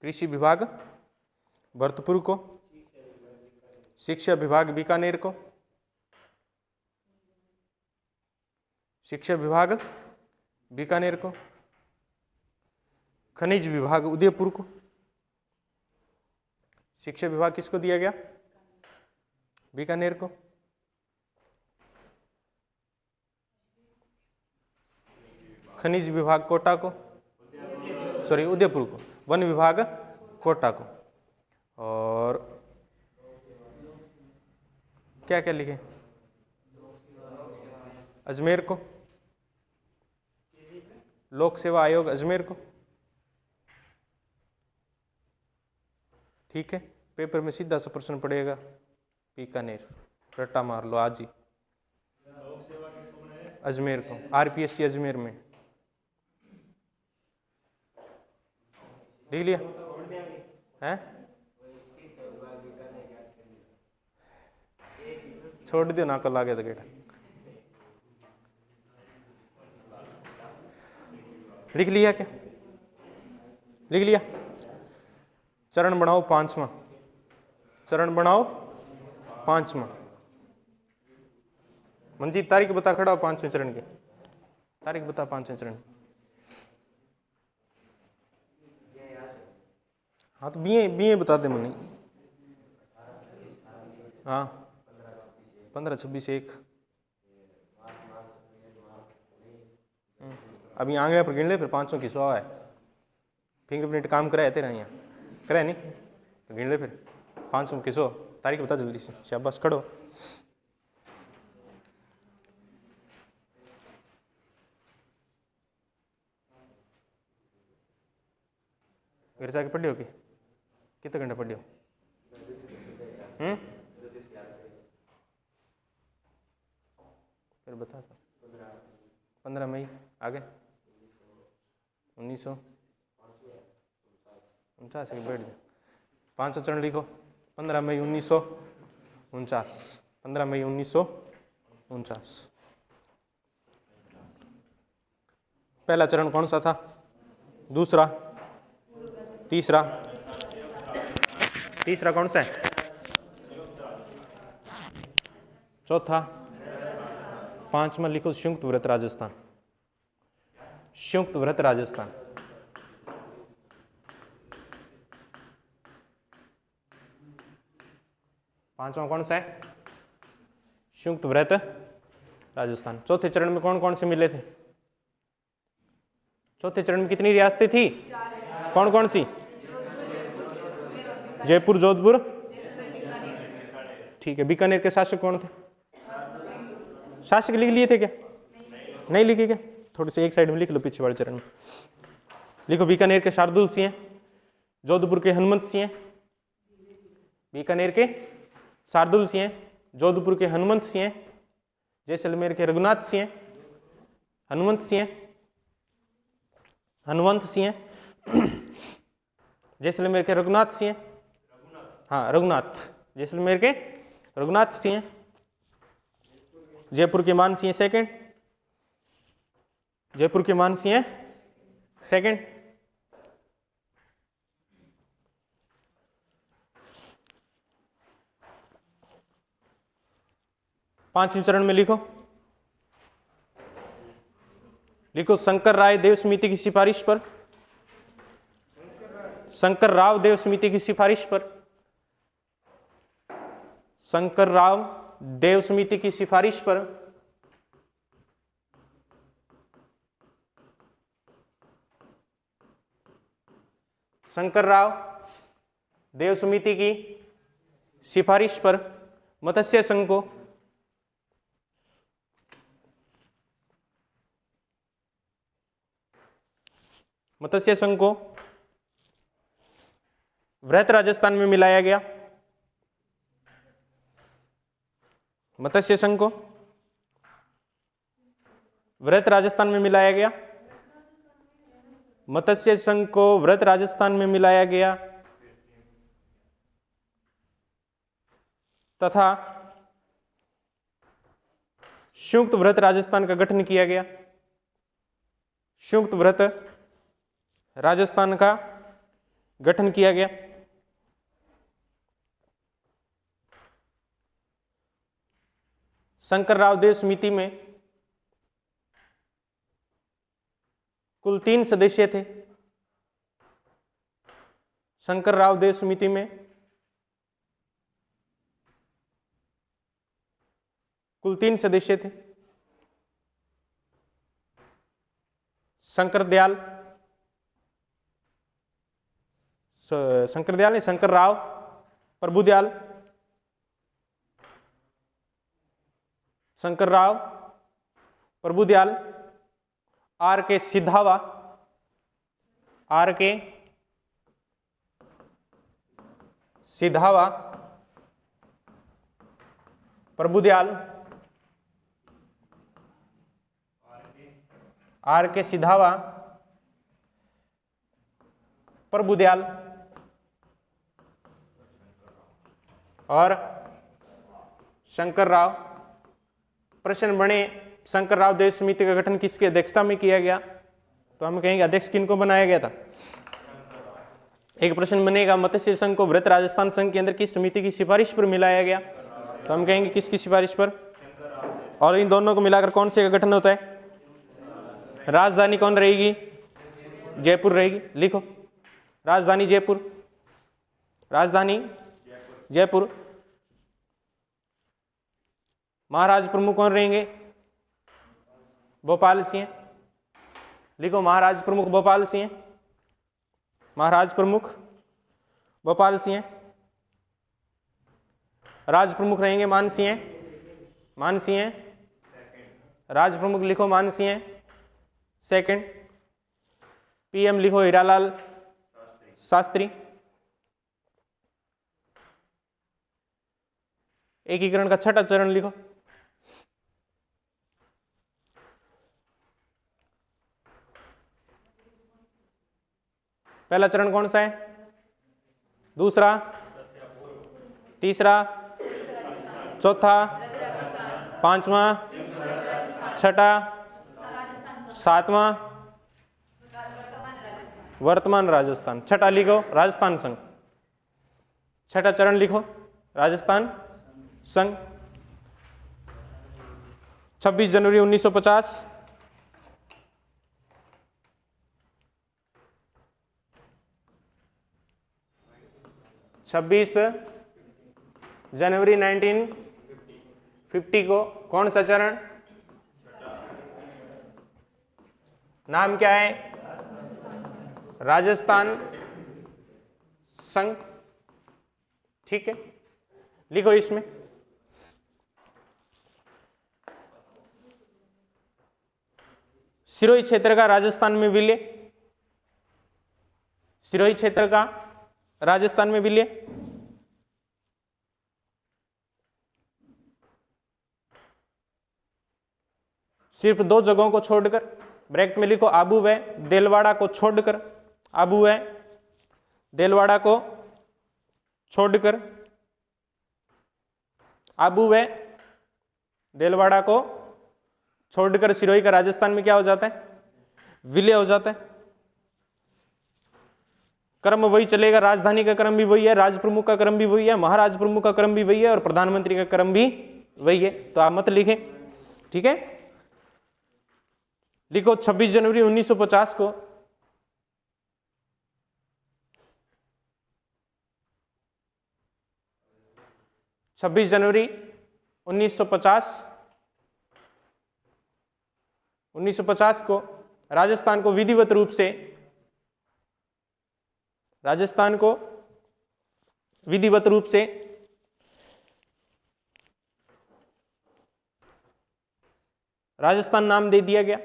कृषि विभाग भरतपुर को, शिक्षा विभाग बीकानेर को, शिक्षा विभाग बीकानेर को, खनिज विभाग उदयपुर को, शिक्षा विभाग किसको दिया गया? बीकानेर को, खनिज विभाग कोटा को, सॉरी उदयपुर को, वन विभाग कोटा को, और क्या क्या लिखे? अजमेर को, लोक सेवा आयोग अजमेर को। ठीक है, पेपर में सीधा सा प्रश्न पड़ेगा, बीकानेर, रट्टा मार लो आज ही। अजमेर को, आरपीएससी अजमेर में। लिख लिया है? छोड़ दियो ना, कल आ गया था बेटा। लिख लिया क्या? लिख लिया। चरण बनाओ 5वां, चरण बनाओ 5वां। मंजीत तारीख बता, खड़ा हो 5वें चरण की तारीख बता। 5वें चरण, हाँ तो बीए बता दे मुन्नी। हाँ 15, 26, 1। अभी आंगलियां पर गिन ले, फिर 500 की 100 है। फिंगरप्रिंट काम कराए तेरा यहाँ, कराए नहीं तो गिन ले फिर 500 की 100। तारीख बता जल्दी से, शाबाश खड़ो। घर जाके पढ़ी हो कि कितने घंटे पढ़ी हो? फिर बता। 15 मई, आगे 1949 की बैठ जाए। 500 चरण लिखो। 15 मई 1949, 15 मई 1949। पहला चरण कौन सा था? दूसरा, तीसरा, तीसरा कौन सा है? चौथा, 5वां लिखो संयुक्त व्रत राजस्थान, संयुक्त व्रत राजस्थान। पांचवा कौन सा है? संयुक्त व्रत राजस्थान। चौथे चरण में कौन कौन से मिले थे? चौथे चरण में कितनी रियासतें थी? कौन कौन सी? जयपुर, जोधपुर, ठीक है। बीकानेर के शासक कौन थे? शासक लिख लिए थे क्या? नहीं लिखे क्या? थोड़े से एक साइड में लिख लो, पीछे वाले चरण में लिखो। बीकानेर के शार्दुल सिंह, जोधपुर के हनुमंत सिंह, बीकानेर के शार्दुल सिंह, जोधपुर के हनुमंत सिंह, जैसलमेर के रघुनाथ सिंह, हनुमंत सिंह, हनुमंत सिंह, जैसलमेर के रघुनाथ सिंह, हाँ रघुनाथ, जैसलमेर के रघुनाथ सिंह, जयपुर के मान सिंह सेकंड, जयपुर के मान सिंह सेकंड, पांचवें चरण में लिखो, लिखो शंकर राय देव समिति की सिफारिश पर, शंकर राव देव समिति की सिफारिश पर, शंकर राव देव समिति की सिफारिश पर शंकर राव देव समिति की सिफारिश पर मत्स्य संघ को व्रत राजस्थान में मिलाया गया। मत्स्य संघ को व्रत राजस्थान में मिलाया गया। मत्स्य संघ को व्रत राजस्थान में मिलाया गया तथा संयुक्त व्रत राजस्थान का गठन किया गया। संयुक्त व्रत राजस्थान का गठन किया गया। शंकर राव देव समिति में कुल 3 सदस्य थे शंकरराव देव समिति में। कुल 3 सदस्य थे, शंकरदयाल नहीं, शंकरराव, प्रभुदयाल, शंकरराव, प्रभुदयाल, आर के सिधावा, प्रभुदयाल, आर के सिधावा, प्रभुदयाल और शंकरराव। प्रश्न बने शंकरराव देव समिति का गठन किसकी अध्यक्षता में किया गया, तो हम कहेंगे अध्यक्ष किनको बनाया गया था। एक प्रश्न बनेगा मत्स्य संघ को वृहत राजस्थान संघ के अंदर किस समिति की सिफारिश पर मिलाया गया, तो हम कहेंगे किसकी सिफारिश पर। और इन दोनों को मिलाकर कौन से का गठन होता है, राजधानी कौन रहेगी, जयपुर रहेगी। लिखो राजधानी जयपुर, राजधानी जयपुर। महाराज प्रमुख कौन रहेंगे, भोपाल सिंह। लिखो महाराज प्रमुख भोपाल सिंह, महाराज प्रमुख भोपाल सिंह। राज प्रमुख रहेंगे मान सिंह, मान सिंह। राज प्रमुख लिखो मान सिंह। सेकंड पीएम लिखो हीरालाल शास्त्री। एकीकरण का छठा चरण लिखो, पहला चरण कौन सा है, दूसरा, तीसरा, चौथा, पांचवा, छठा, सातवां, वर्तमान राजस्थान। छठा लिखो राजस्थान संघ, छठा चरण लिखो राजस्थान संघ। 26 जनवरी 1950 26 जनवरी 1950 को कौन सा चरण, नाम क्या है, राजस्थान संघ। ठीक है, लिखो इसमें सिरोही क्षेत्र का राजस्थान में विलय, सिरोही क्षेत्र का राजस्थान में विलय। सिर्फ 2 जगहों को छोड़कर, ब्रैकेट में लिखो आबू व देलवाड़ा को छोड़कर, आबू व देलवाड़ा को छोड़कर, आबू व देलवाड़ा को छोड़कर सिरोही का राजस्थान में क्या हो जाता है, विलय हो जाता है। क्रम वही चलेगा, राजधानी का क्रम भी वही है, राज प्रमुख का क्रम भी वही है, महाराज प्रमुख का क्रम भी वही है और प्रधानमंत्री का क्रम भी वही है। तो आप मत लिखें, ठीक है। लिखो 26 जनवरी 1950 को छब्बीस जनवरी 1950 को राजस्थान को विधिवत रूप से, राजस्थान को विधिवत रूप से राजस्थान नाम दे दिया गया।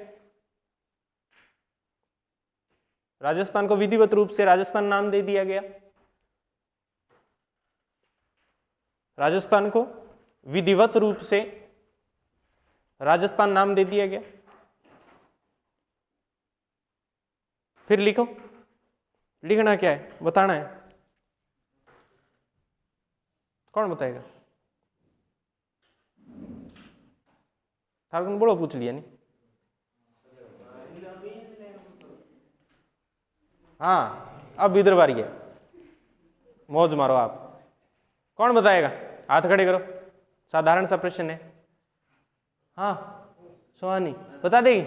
राजस्थान को विधिवत रूप से राजस्थान नाम दे दिया गया। राजस्थान को विधिवत रूप से राजस्थान नाम दे दिया गया। फिर लिखो, लिखना क्या है, बताना है, कौन बताएगा? ठाकुर बोलो, पूछ लिया नहीं? हाँ, अब इधर बारी है, मौज मारो आप। कौन बताएगा? हाथ खड़े करो, साधारण सा प्रश्न है। हाँ सुहानी बता देगी?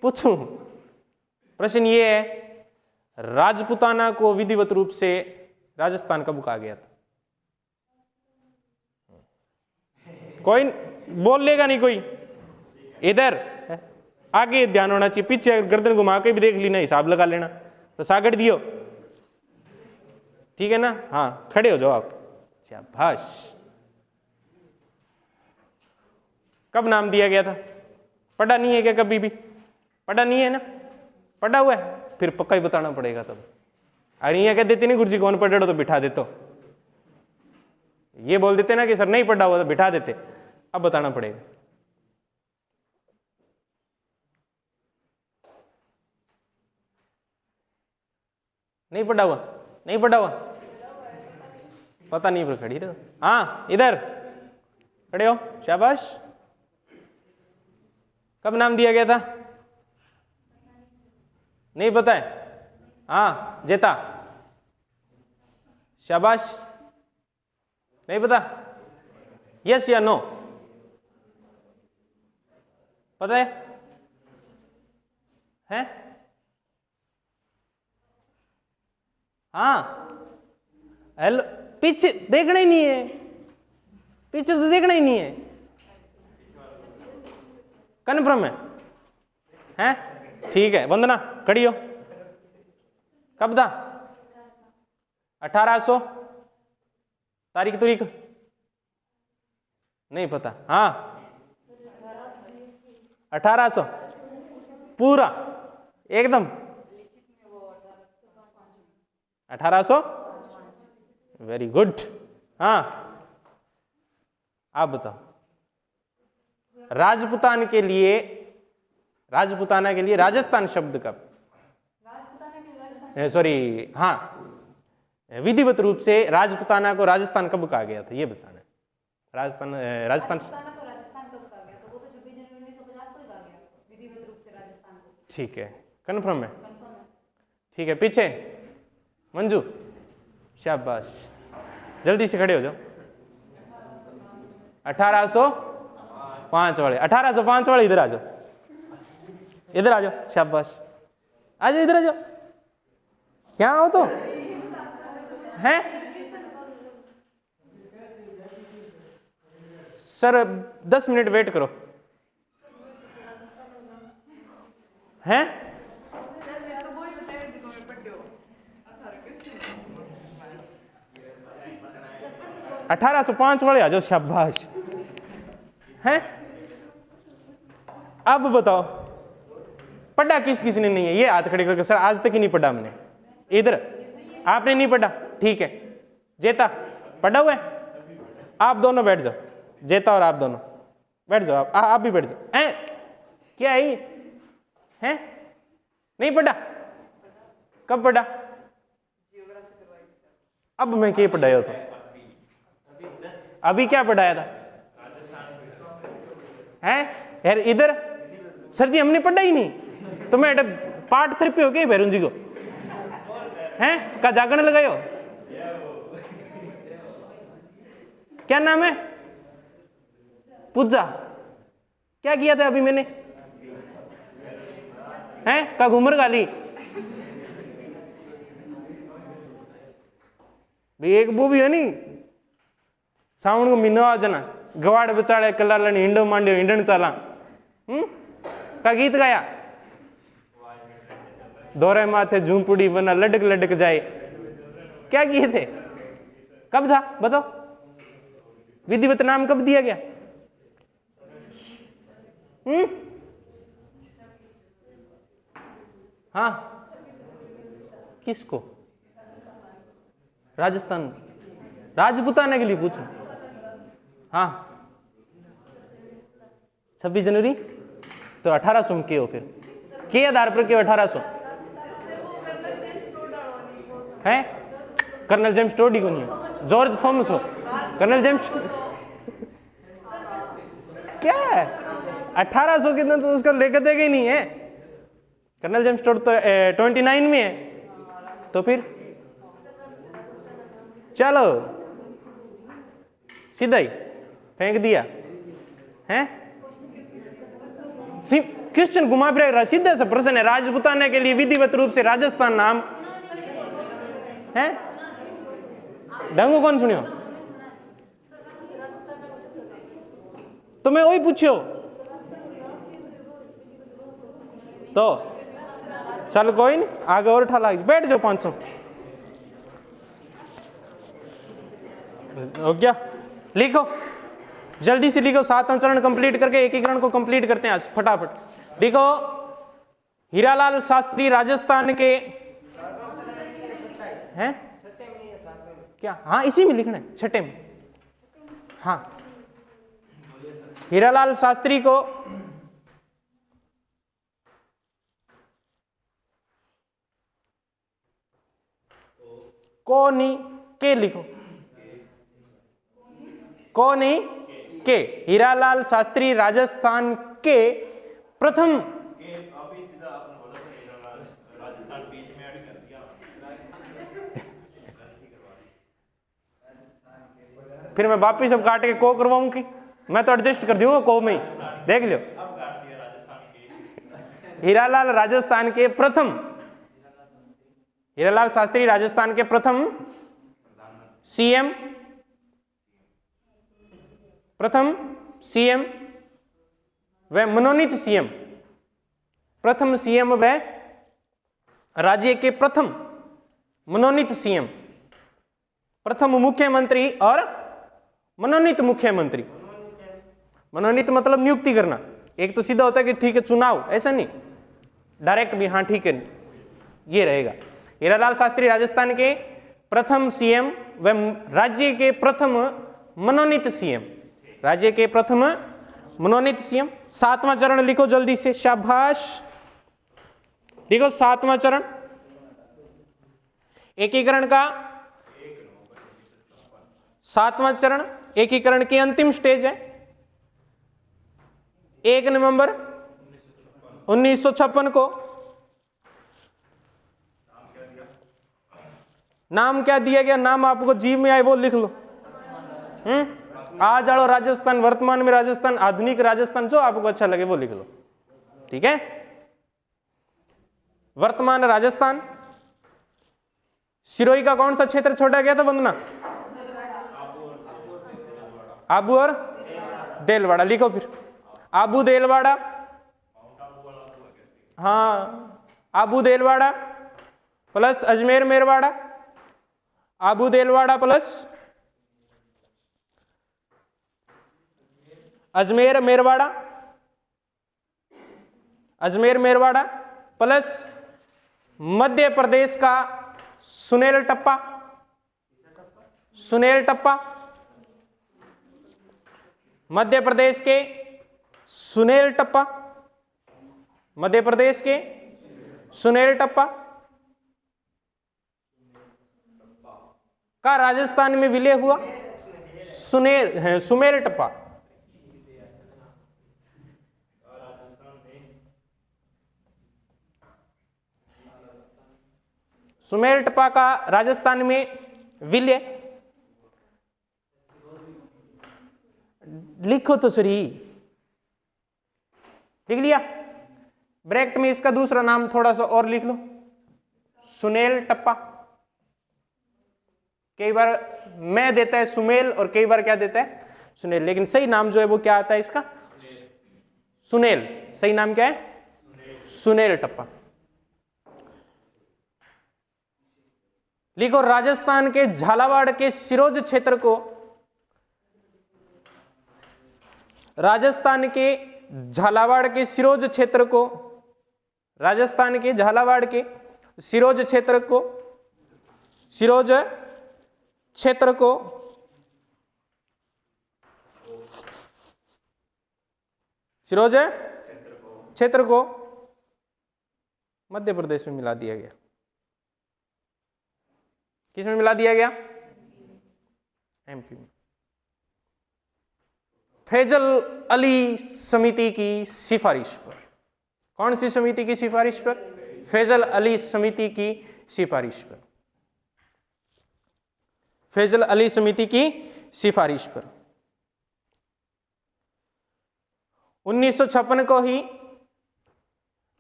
पूछूं? प्रश्न ये है, राजपूताना को विधिवत रूप से राजस्थान कब कहा गया था? कोई बोल लेगा नहीं कोई? इधर आगे ध्यान होना चाहिए, पीछे गर्दन घुमा के भी देख ली ना, हिसाब लगा लेना। तो सागड़ दियो, ठीक है ना? हाँ, खड़े हो जाओ आप। शाबाश। कब नाम दिया गया था? पढ़ा नहीं है क्या कभी भी? पढ़ा नहीं है ना? पढ़ा हुआ है, फिर पक्का ही बताना पड़ेगा तब। अरे यहाँ कह देते नहीं गुरुजी कौन पढ़े तो बिठा देते, ये बोल देते ना कि सर नहीं पढ़ा हुआ तो बिठा देते। अब बताना पड़ेगा। नहीं पढ़ा हुआ? नहीं पढ़ा हुआ? पता नहीं पर खड़ी रहो। हाँ, इधर खड़े हो, शाबाश। कब नाम दिया गया था? नहीं पता है? हाँ, जेता, शाबाश। नहीं पता? यस या नो? पता है? हैं? हाँ, हेलो, पीछे देखना ही नहीं है, पीछे तो देखना ही नहीं है। कन्फर्म है? हैं? ठीक है, वंदना खड़ी हो। कब था? 1800? तारीख तुरीख नहीं पता? हाँ, 1800 पूरा एकदम? 1800? Very good. हाँ, आप बताओ, राजपूताना के लिए राजस्थान शब्द कब, सॉरी, हाँ, विधिवत रूप से राजपूताना को राजस्थान कब कहा गया था, ये बताना है। राजस्थान को राजस्थान कब कहा गया? तो वो तो 26 जनवरी 1950 को ही कहा गया विधिवत रूप से राजस्थान को। ठीक है, कन्फर्म है? ठीक है, पीछे मंजू, शाबाश, जल्दी से खड़े हो जाओ। 1805 वाले, 1805 वाले इधर आ जाओ, इधर आ जाओ, शाबाश, आ जाओ, इधर आ जाओ। क्या हो तो हैं? सर 10 मिनट वेट करो। हैं? 1805 वाले आ जाओ, शाबाश। हैं? अब बताओ, पढ़ा किस किस ने नहीं है? ये हाथ खड़े करके, सर आज तक ही नहीं पढ़ा हमने। इधर आपने नहीं पढ़ा? ठीक है, जेता पढ़ा हुआ है? आप दोनों बैठ जाओ, जेता और आप दोनों बैठ जाओ। आप भी बैठ जाओ। हैं? क्या है ये? हैं? नहीं पढ़ा? कब पढ़ा? अब मैं क्या पढ़ाया था? अभी क्या पढ़ाया था? हैं यार? इधर सर जी हमने पढ़ा ही नहीं, तो मैं पार्ट 3 पे हो गए भैरून जी को हैं? का जागरण लगाए हो? क्या नाम है? पूजा। क्या किया था अभी मैंने? हैं? का घूमर गाली भाई, एक वो भी है नहीं, सावन को महीना आ जाना, गवाड़ बचाड़े कला लनी हिंडो मांडो हिंडन चाला, का गीत गाया। दौरे माथे झूंपड़ी बना लटक लटक जाए, क्या किए थे? कब था बताओ? विधिवत नाम कब दिया गया? हाँ, किसको? राजस्थान, राजपूताना के लिए पूछो। हाँ, 26 जनवरी तो 1800 में के हो फिर? के आधार पर क्यों 1800 है? कर्नल जेम्स टोडी को नहीं है? जॉर्ज थॉमस हो? कर्नल जेम्स क्या है? 1800 के अंदर तो उसका लेकर देगा ही नहीं है। कर्नल जेम्स टोड तो 29 में है, तो फिर चलो सीधा ही फेंक दिया हैं? क्वेश्चन घुमा फिरा, सीधा सा प्रश्न है। राजपूताना के लिए विधिवत रूप से राजस्थान नाम है। ढंगू कौन सुनियो? तो मैं वही पूछियो तो चल कोई नहीं, आगे और ठा लाग, बैठ जाओ 500 हो गया। लिखो जल्दी से लिखो, 7वां चरण कंप्लीट करके एकीकरण को कंप्लीट करते हैं आज फटाफट। लिखो हीरालाल शास्त्री राजस्थान के हैं क्या? हाँ इसी में लिखना है, छठे में। हाँ हीरालाल शास्त्री को कोनी के लिखो, कोनी के। हीरालाल शास्त्री राजस्थान के प्रथम, फिर मैं वापिस सब काट के को करवाऊंगी, मैं तो एडजस्ट कर दूंगा को में, देख लो। हीरालाल राजस्थान के प्रथम, हीरालाल शास्त्री राजस्थान के प्रथम सीएम, प्रथम सीएम व मनोनीत सीएम, प्रथम सीएम व राज्य के प्रथम मनोनीत सीएम, प्रथम मुख्यमंत्री और मनोनीत मुख्यमंत्री। मनोनीत मतलब नियुक्ति करना, एक तो सीधा होता है कि ठीक है चुनाव, ऐसा नहीं डायरेक्ट भी, हाँ ठीक है ये रहेगा। हीरालाल शास्त्री राजस्थान के प्रथम सीएम व राज्य के प्रथम मनोनीत सीएम, राज्य के प्रथम मनोनीत सीएम। 7वां चरण लिखो जल्दी से, शाबाश लिखो 7वां चरण एकीकरण का। 7वां चरण एकीकरण की अंतिम स्टेज है। 1 नवंबर 1956 को नाम क्या दिया गया? नाम आपको जी में आए वो लिख लो। आज आलो राजस्थान, वर्तमान में राजस्थान, आधुनिक राजस्थान, जो आपको अच्छा लगे वो लिख लो, ठीक है। वर्तमान राजस्थान, सिरोही का कौन सा क्षेत्र छोड़ा गया था वंदना? आबू और देलवाड़ा लिखो फिर, आबू देलवाड़ा, हाँ Abu Delwara plus Ajmer Merwara, Abu Delwara plus Ajmer Merwara, Ajmer Merwara plus Madhya Pradesh का सुनेल टप्पा, सुनेल टप्पा, मध्य प्रदेश के सुनेल टप्पा, मध्य प्रदेश के सुनेल टप्पा का राजस्थान में विलय हुआ। सुनेल सुमेल टप्पा, सुमेल टप्पा का राजस्थान में विलय। लिखो तो सही, लिख लिया? ब्रैकेट में इसका दूसरा नाम थोड़ा सा और लिख लो, सुनेल टप्पा। कई बार मैं देता है सुमेल और कई बार क्या देता है सुनेल, लेकिन सही नाम जो है वो क्या आता है इसका? सुनेल। सही नाम क्या है? सुनेल टप्पा। लिखो राजस्थान के झालावाड़ के सिरोज क्षेत्र को, राजस्थान के झालावाड़ के सिरोज क्षेत्र को, राजस्थान के झालावाड़ के सिरोज क्षेत्र को, सिरोज क्षेत्र को सिरोज क्षेत्र को मध्य प्रदेश में मिला दिया गया। किस में मिला दिया गया? एमपी में। फैजल अली समिति की सिफारिश पर। कौन सी समिति की सिफारिश पर? फैजल अली समिति की सिफारिश पर, फैजल अली समिति की सिफारिश पर 1956 को ही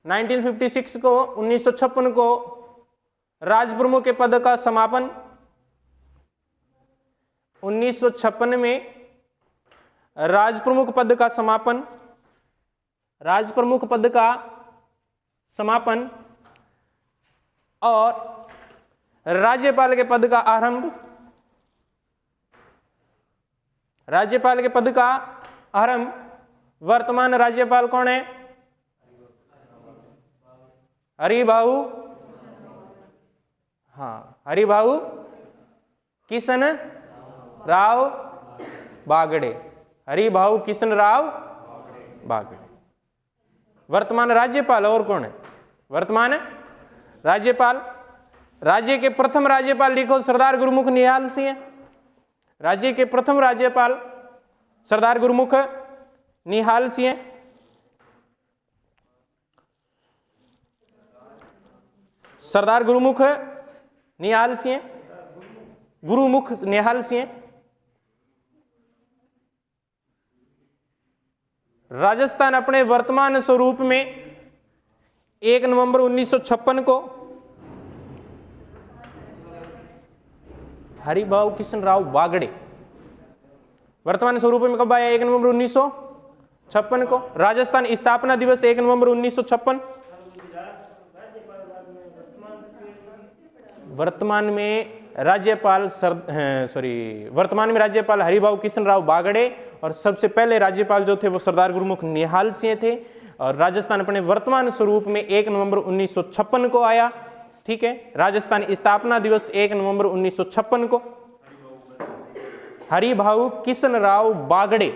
1956 को 1956 को राजप्रमुख के पद का समापन, 1956 में राजप्रमुख पद का समापन, राजप्रमुख पद का समापन और राज्यपाल के पद का आरंभ, राज्यपाल के पद का आरंभ। वर्तमान राज्यपाल कौन है? हरिभाऊ, हाँ, हरिभाऊ किशन राव बागड़े, हरिभाऊ किशन राव बागड़े वर्तमान राज्यपाल। और कौन है वर्तमान राज्यपाल? राज्य के प्रथम राज्यपाल लिखो सरदार गुरुमुख निहाल सिंह। राज्य के प्रथम राज्यपाल सरदार गुरुमुख निहाल सिंह। सरदार गुरुमुख निहाल सिंह, गुरुमुख निहाल सिंह। राजस्थान अपने वर्तमान स्वरूप में 1 नवंबर 1956 को हरिभाऊ किशन राव बागड़े वर्तमान स्वरूप में कब आया? 1 नवंबर 1956 को। राजस्थान स्थापना दिवस 1 नवंबर 1956। वर्तमान में राज्यपाल वर्तमान में राज्यपाल हरिभाऊ किशन राव बागड़े और सबसे पहले राज्यपाल जो थे वो सरदार गुरुमुख निहाल सिंह थे। और राजस्थान अपने वर्तमान स्वरूप में 1 नवंबर 1956 को आया। ठीक है, राजस्थान स्थापना दिवस 1 नवंबर 1956 को। हरिभाऊ किशन राव बागड़े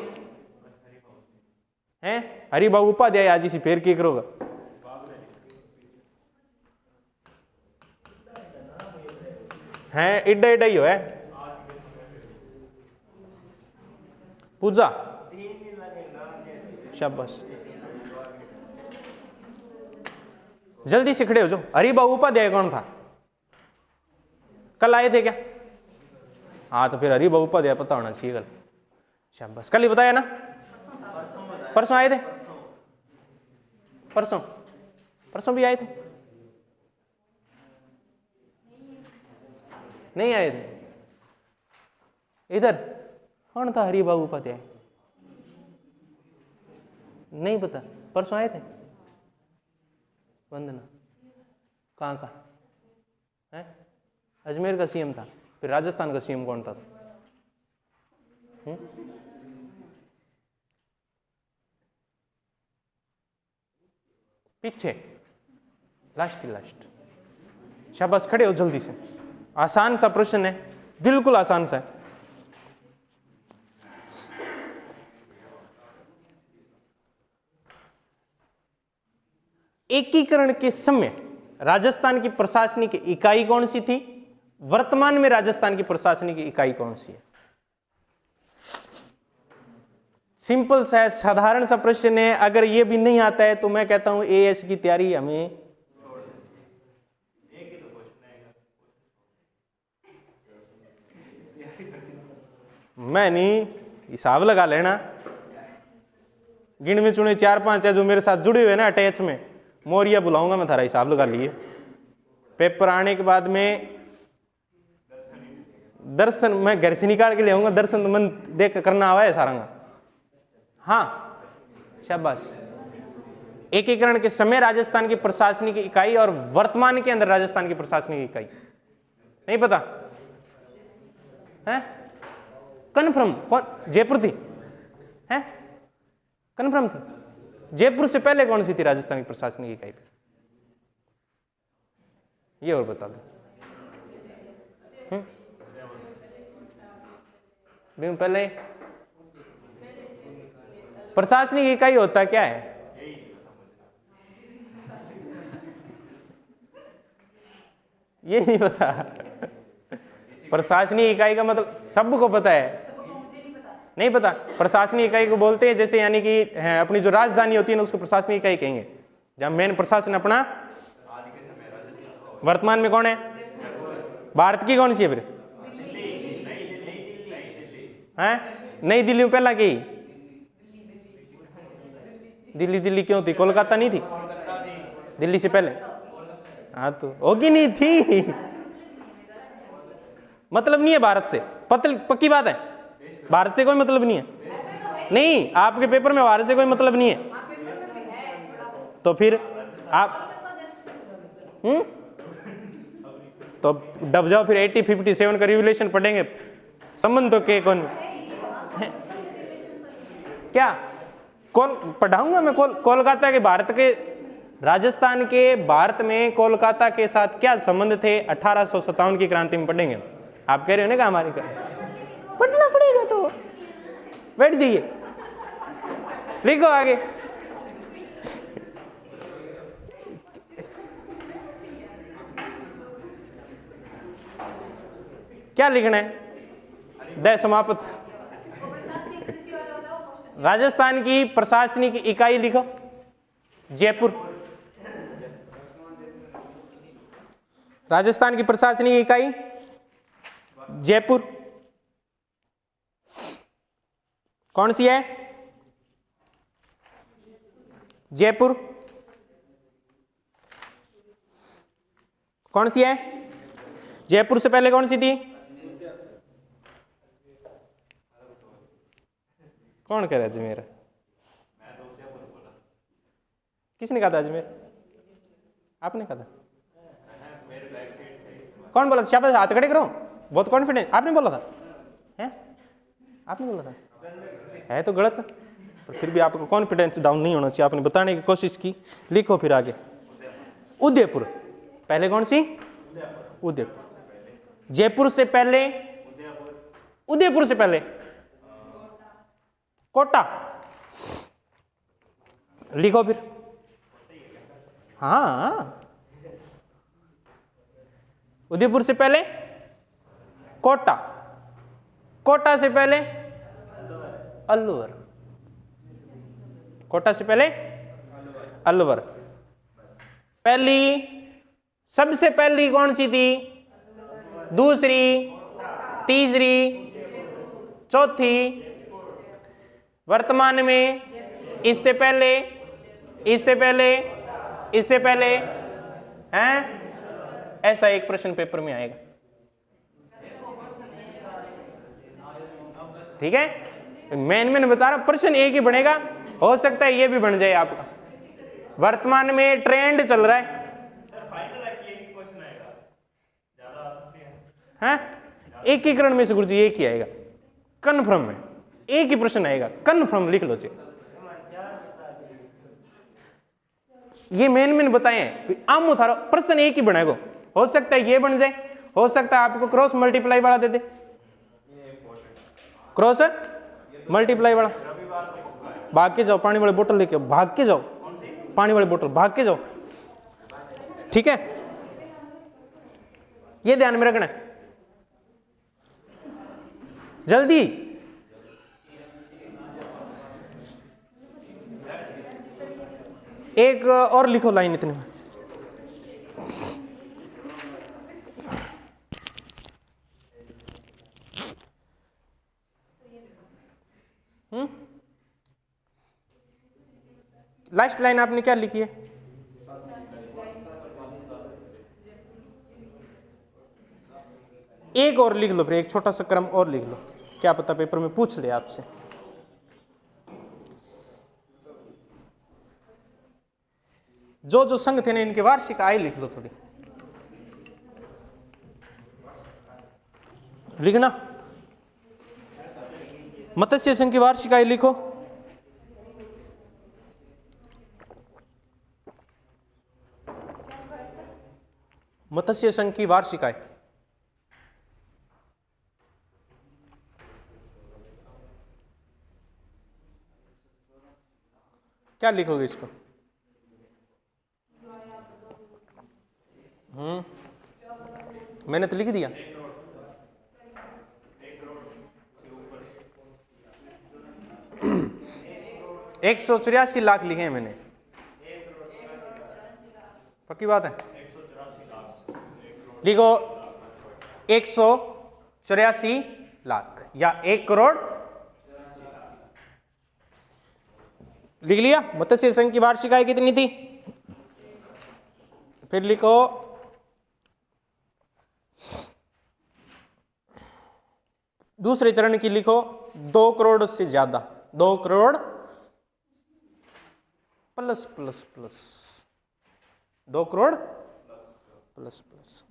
हैं, हरिभाऊ उपाध्याय आज इसी फेर की करोगा। हैं इड्डा इड्डा ही हो है पूजा, शाबाश, जल्दी से खड़े हो जाओ। हरिभाऊ उपाध्याय कौन था? कल आए थे क्या? हाँ, तो फिर हरिभाऊ उपाध्याय पता होना चाहिए कल। शाबाश, कल ही बताया ना? परसों आए थे? परसों भी आए थे? नहीं आए थे? इधर कौन था हरिभाऊ उपाध्याय? नहीं पता। परसों आए थे? वंदना कहाँ का है? अजमेर का सीएम था। फिर राजस्थान का सीएम कौन था? पीछे लास्ट। शाबाश, खड़े हो जल्दी से। आसान सा प्रश्न है, बिल्कुल आसान सा है। एकीकरण के समय राजस्थान की प्रशासनिक इकाई कौन सी थी? वर्तमान में राजस्थान की प्रशासनिक इकाई कौन सी है? सिंपल सा है, साधारण सा प्रश्न है। अगर ये भी नहीं आता है तो मैं कहता हूं एएस की तैयारी हमें मैं नहीं, हिसाब लगा लेना। गिन में चुने 4-5 है जो मेरे साथ जुड़े हुए ना अटैच में, मोरिया बुलाऊंगा मैं, थारा हिसाब लगा लिए। पेपर आने के बाद में दर्शन मैं घर से निकाल के ले आऊंगा। दर्शन तो मन देख करना आवा है सारा। हाँ, शाबाश। एकीकरण के समय राजस्थान की प्रशासनिक इकाई और वर्तमान के अंदर राजस्थान की प्रशासनिक इकाई नहीं पता है? कन्फर्म? कौन? जयपुर थी? है कन्फर्म थी? जयपुर से पहले कौन सी थी राजस्थान की प्रशासनिक इकाई? ये और बता दो। पहले प्रशासनिक इकाई होता क्या है? ये नहीं पता। प्रशासनिक इकाई का मतलब सबको पता है? नहीं पता। प्रशासनिक इकाई को बोलते हैं जैसे, यानी कि अपनी जो राजधानी होती है ना उसको प्रशासनिक इकाई कहेंगे। जब मेन प्रशासन अपना वर्तमान में कौन है? भारत की कौन सी है फिर? हैं? नई दिल्ली में पहला की दिल्ली क्यों थी? कोलकाता नहीं थी? दिल्ली से पहले, हाँ तो होगी नहीं थी, मतलब नहीं है भारत से, पक्की बात है, भारत से कोई मतलब नहीं है, नहीं आपके पेपर में भारत से कोई मतलब नहीं है, तो फिर आप तो डब जाओ फिर 80-57 का रिवोल्यूशन पढ़ेंगे, संबंधों के कौन क्या पढ़ाऊंगा मैं, कोलकाता के भारत के, राजस्थान के भारत में कोलकाता के साथ क्या संबंध थे 1857 की क्रांति में पढ़ेंगे। आप कह रहे हो ना कि हमारे का पढ़ना पड़ेगा, तो बैठ जाइए, लिखो आगे। क्या लिखना है? द समाप्त। राजस्थान की प्रशासनिक इकाई लिखो, जयपुर। राजस्थान की प्रशासनिक इकाई जयपुर। कौन सी है? जयपुर। कौन सी है? जयपुर से पहले कौन सी थी? कौन कह रहा है अजमेर? किसने कहा था अजमेर? आपने कहा था? कौन बोला था? शाबाश, हाथ खड़े करो, बहुत कॉन्फिडेंस। आपने बोला था? हैं? आपने बोला था? है तो गलत, पर फिर भी आपको कॉन्फिडेंस डाउन नहीं होना चाहिए, आपने बताने की कोशिश की। लिखो फिर आगे। उदयपुर। पहले कौन सी? उदयपुर। जयपुर से पहले? उदयपुर से पहले कोटा। लिखो फिर। हाँ, उदयपुर से पहले कोटा, कोटा से पहले अलवर, कोटा से पहले अलवर। पहली, सबसे पहली कौन सी थी? दूसरी, तीसरी, चौथी, वर्तमान में, इससे पहले, इससे पहले, इससे पहले, हैं? ऐसा एक प्रश्न पेपर में आएगा, ठीक है। मैंने बता रहा, प्रश्न एक ही बनेगा, हो सकता है ये भी बन जाए आपका। वर्तमान में ट्रेंड चल रहा है, हैं? एकीकरण में से गुरुजी एक ही आएगा, कन्फर्म है, एक ही प्रश्न आएगा, कन्फर्म लिख लो जी। ये मैंने बताए हैं, आम थारो प्रश्न एक ही बनेगा, हो सकता है ये बन जाए, हो सकता है आपको क्रॉस मल्टीप्लाई वाला दे दे, क्रॉस मल्टीप्लाई वाला। भाग के जाओ, पानी वाली बोतल लेके आओ, भाग के जाओ, पानी वाली बोतल भाग के जाओ, ठीक है। ये ध्यान में रखना है, जल्दी। एक और लिखो लाइन इतने में। लास्ट लाइन आपने क्या लिखी है? एक और लिख लो, फिर एक छोटा सा क्रम और लिख लो, क्या पता पेपर में पूछ ले आपसे। जो जो संघ थे ना, इनके वार्षिक आय लिख लो थोड़ी, लिखना। मत्स्य संघ की वार्षिक आय लिखो। मत्स्य संघ की वार्षिक आय क्या लिखोगे इसको? मैंने तो लिख दिया। एक 184 लाख लिखे हैं मैंने, पक्की बात है? लिखो 184 लाख या 1 करोड़। लिख लिया? मत्स्य संघ की वार्षिक आय कितनी थी? फिर लिखो दूसरे चरण की लिखो 2 करोड़ से ज्यादा, 2 crore plus plus plus 2 crore plus plus.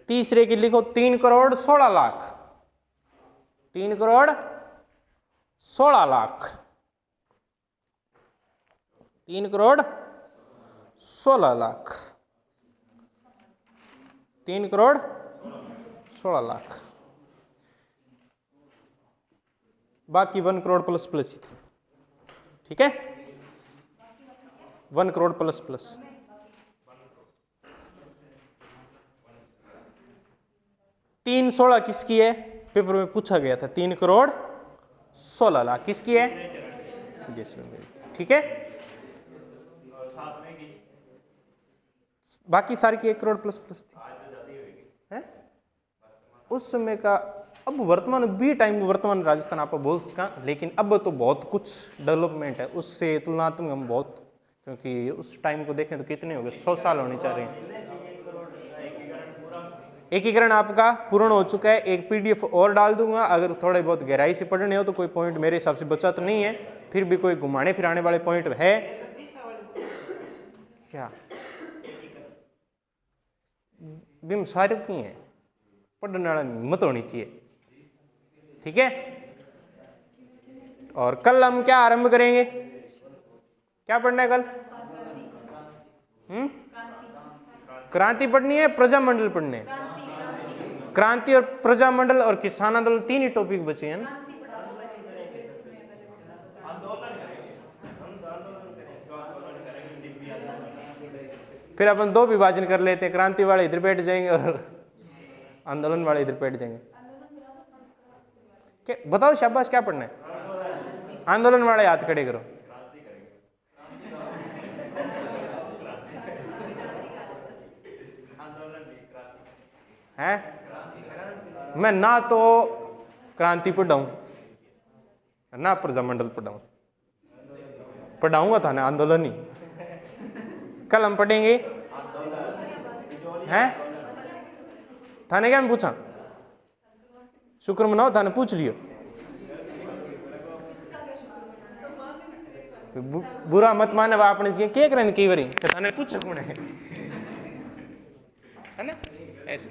तीसरे की लिखो 3 करोड़ 16 लाख, 3 करोड़ 16 लाख, 3 करोड़ 16 लाख, 3 करोड़ 16 लाख। बाकी 1 करोड़ प्लस प्लस ही थी, ठीक है, 1 करोड़ प्लस प्लस। तीन 16 किसकी है, पेपर में पूछा गया था, 3 करोड़ 16 लाख किसकी है, ठीक है। बाकी सारी की 1 करोड़ प्लस प्लस थी, है उस समय का। अब वर्तमान बी टाइम वर्तमान राजस्थान आप बोल सका, लेकिन अब तो बहुत कुछ डेवलपमेंट है उससे तुलनात्मक हम बहुत, क्योंकि उस टाइम को देखें तो कितने हो गए, 100 साल होने चाह रहे हैं। एकीकरण आपका पूर्ण हो चुका है, एक पीडीएफ और डाल दूंगा, अगर थोड़े बहुत गहराई से पढ़ने हो तो कोई पॉइंट मेरे हिसाब से बचा तो नहीं है, फिर भी कोई घुमाने फिराने वाले पॉइंट है क्या, बिम सारे की है, पढ़ने वाला हिम्मत होनी चाहिए, ठीक है। और कल हम क्या आरंभ करेंगे, क्या पढ़ना है कल, क्रांति पढ़नी है, प्रजामंडल पढ़ने हैं, क्रांति और प्रजामंडल और किसान आंदोलन, 3 ही टॉपिक बचे हैं ना। फिर अपन 2 विभाजन कर लेते हैं, क्रांति वाले इधर बैठ जाएंगे और आंदोलन वाले इधर बैठ जाएंगे। क्या बताओ शाबाश, क्या पढ़ना है, आंदोलन वाले हाथ खड़े करो, है मैं ना तो क्रांति पढ़ाऊं ना प्रजामंडल पढ़ाऊं, पढ़ाऊंगा था ना आंदोलन ही। कल हम पढ़ेंगे, हैं थाने क्या मैं पूछा, शुक्र मनाओ, थाने पूछ लियो, बुरा मत माने, आपने जी क्या करें कई बारी थाने पूछ कौन है ना, ऐसे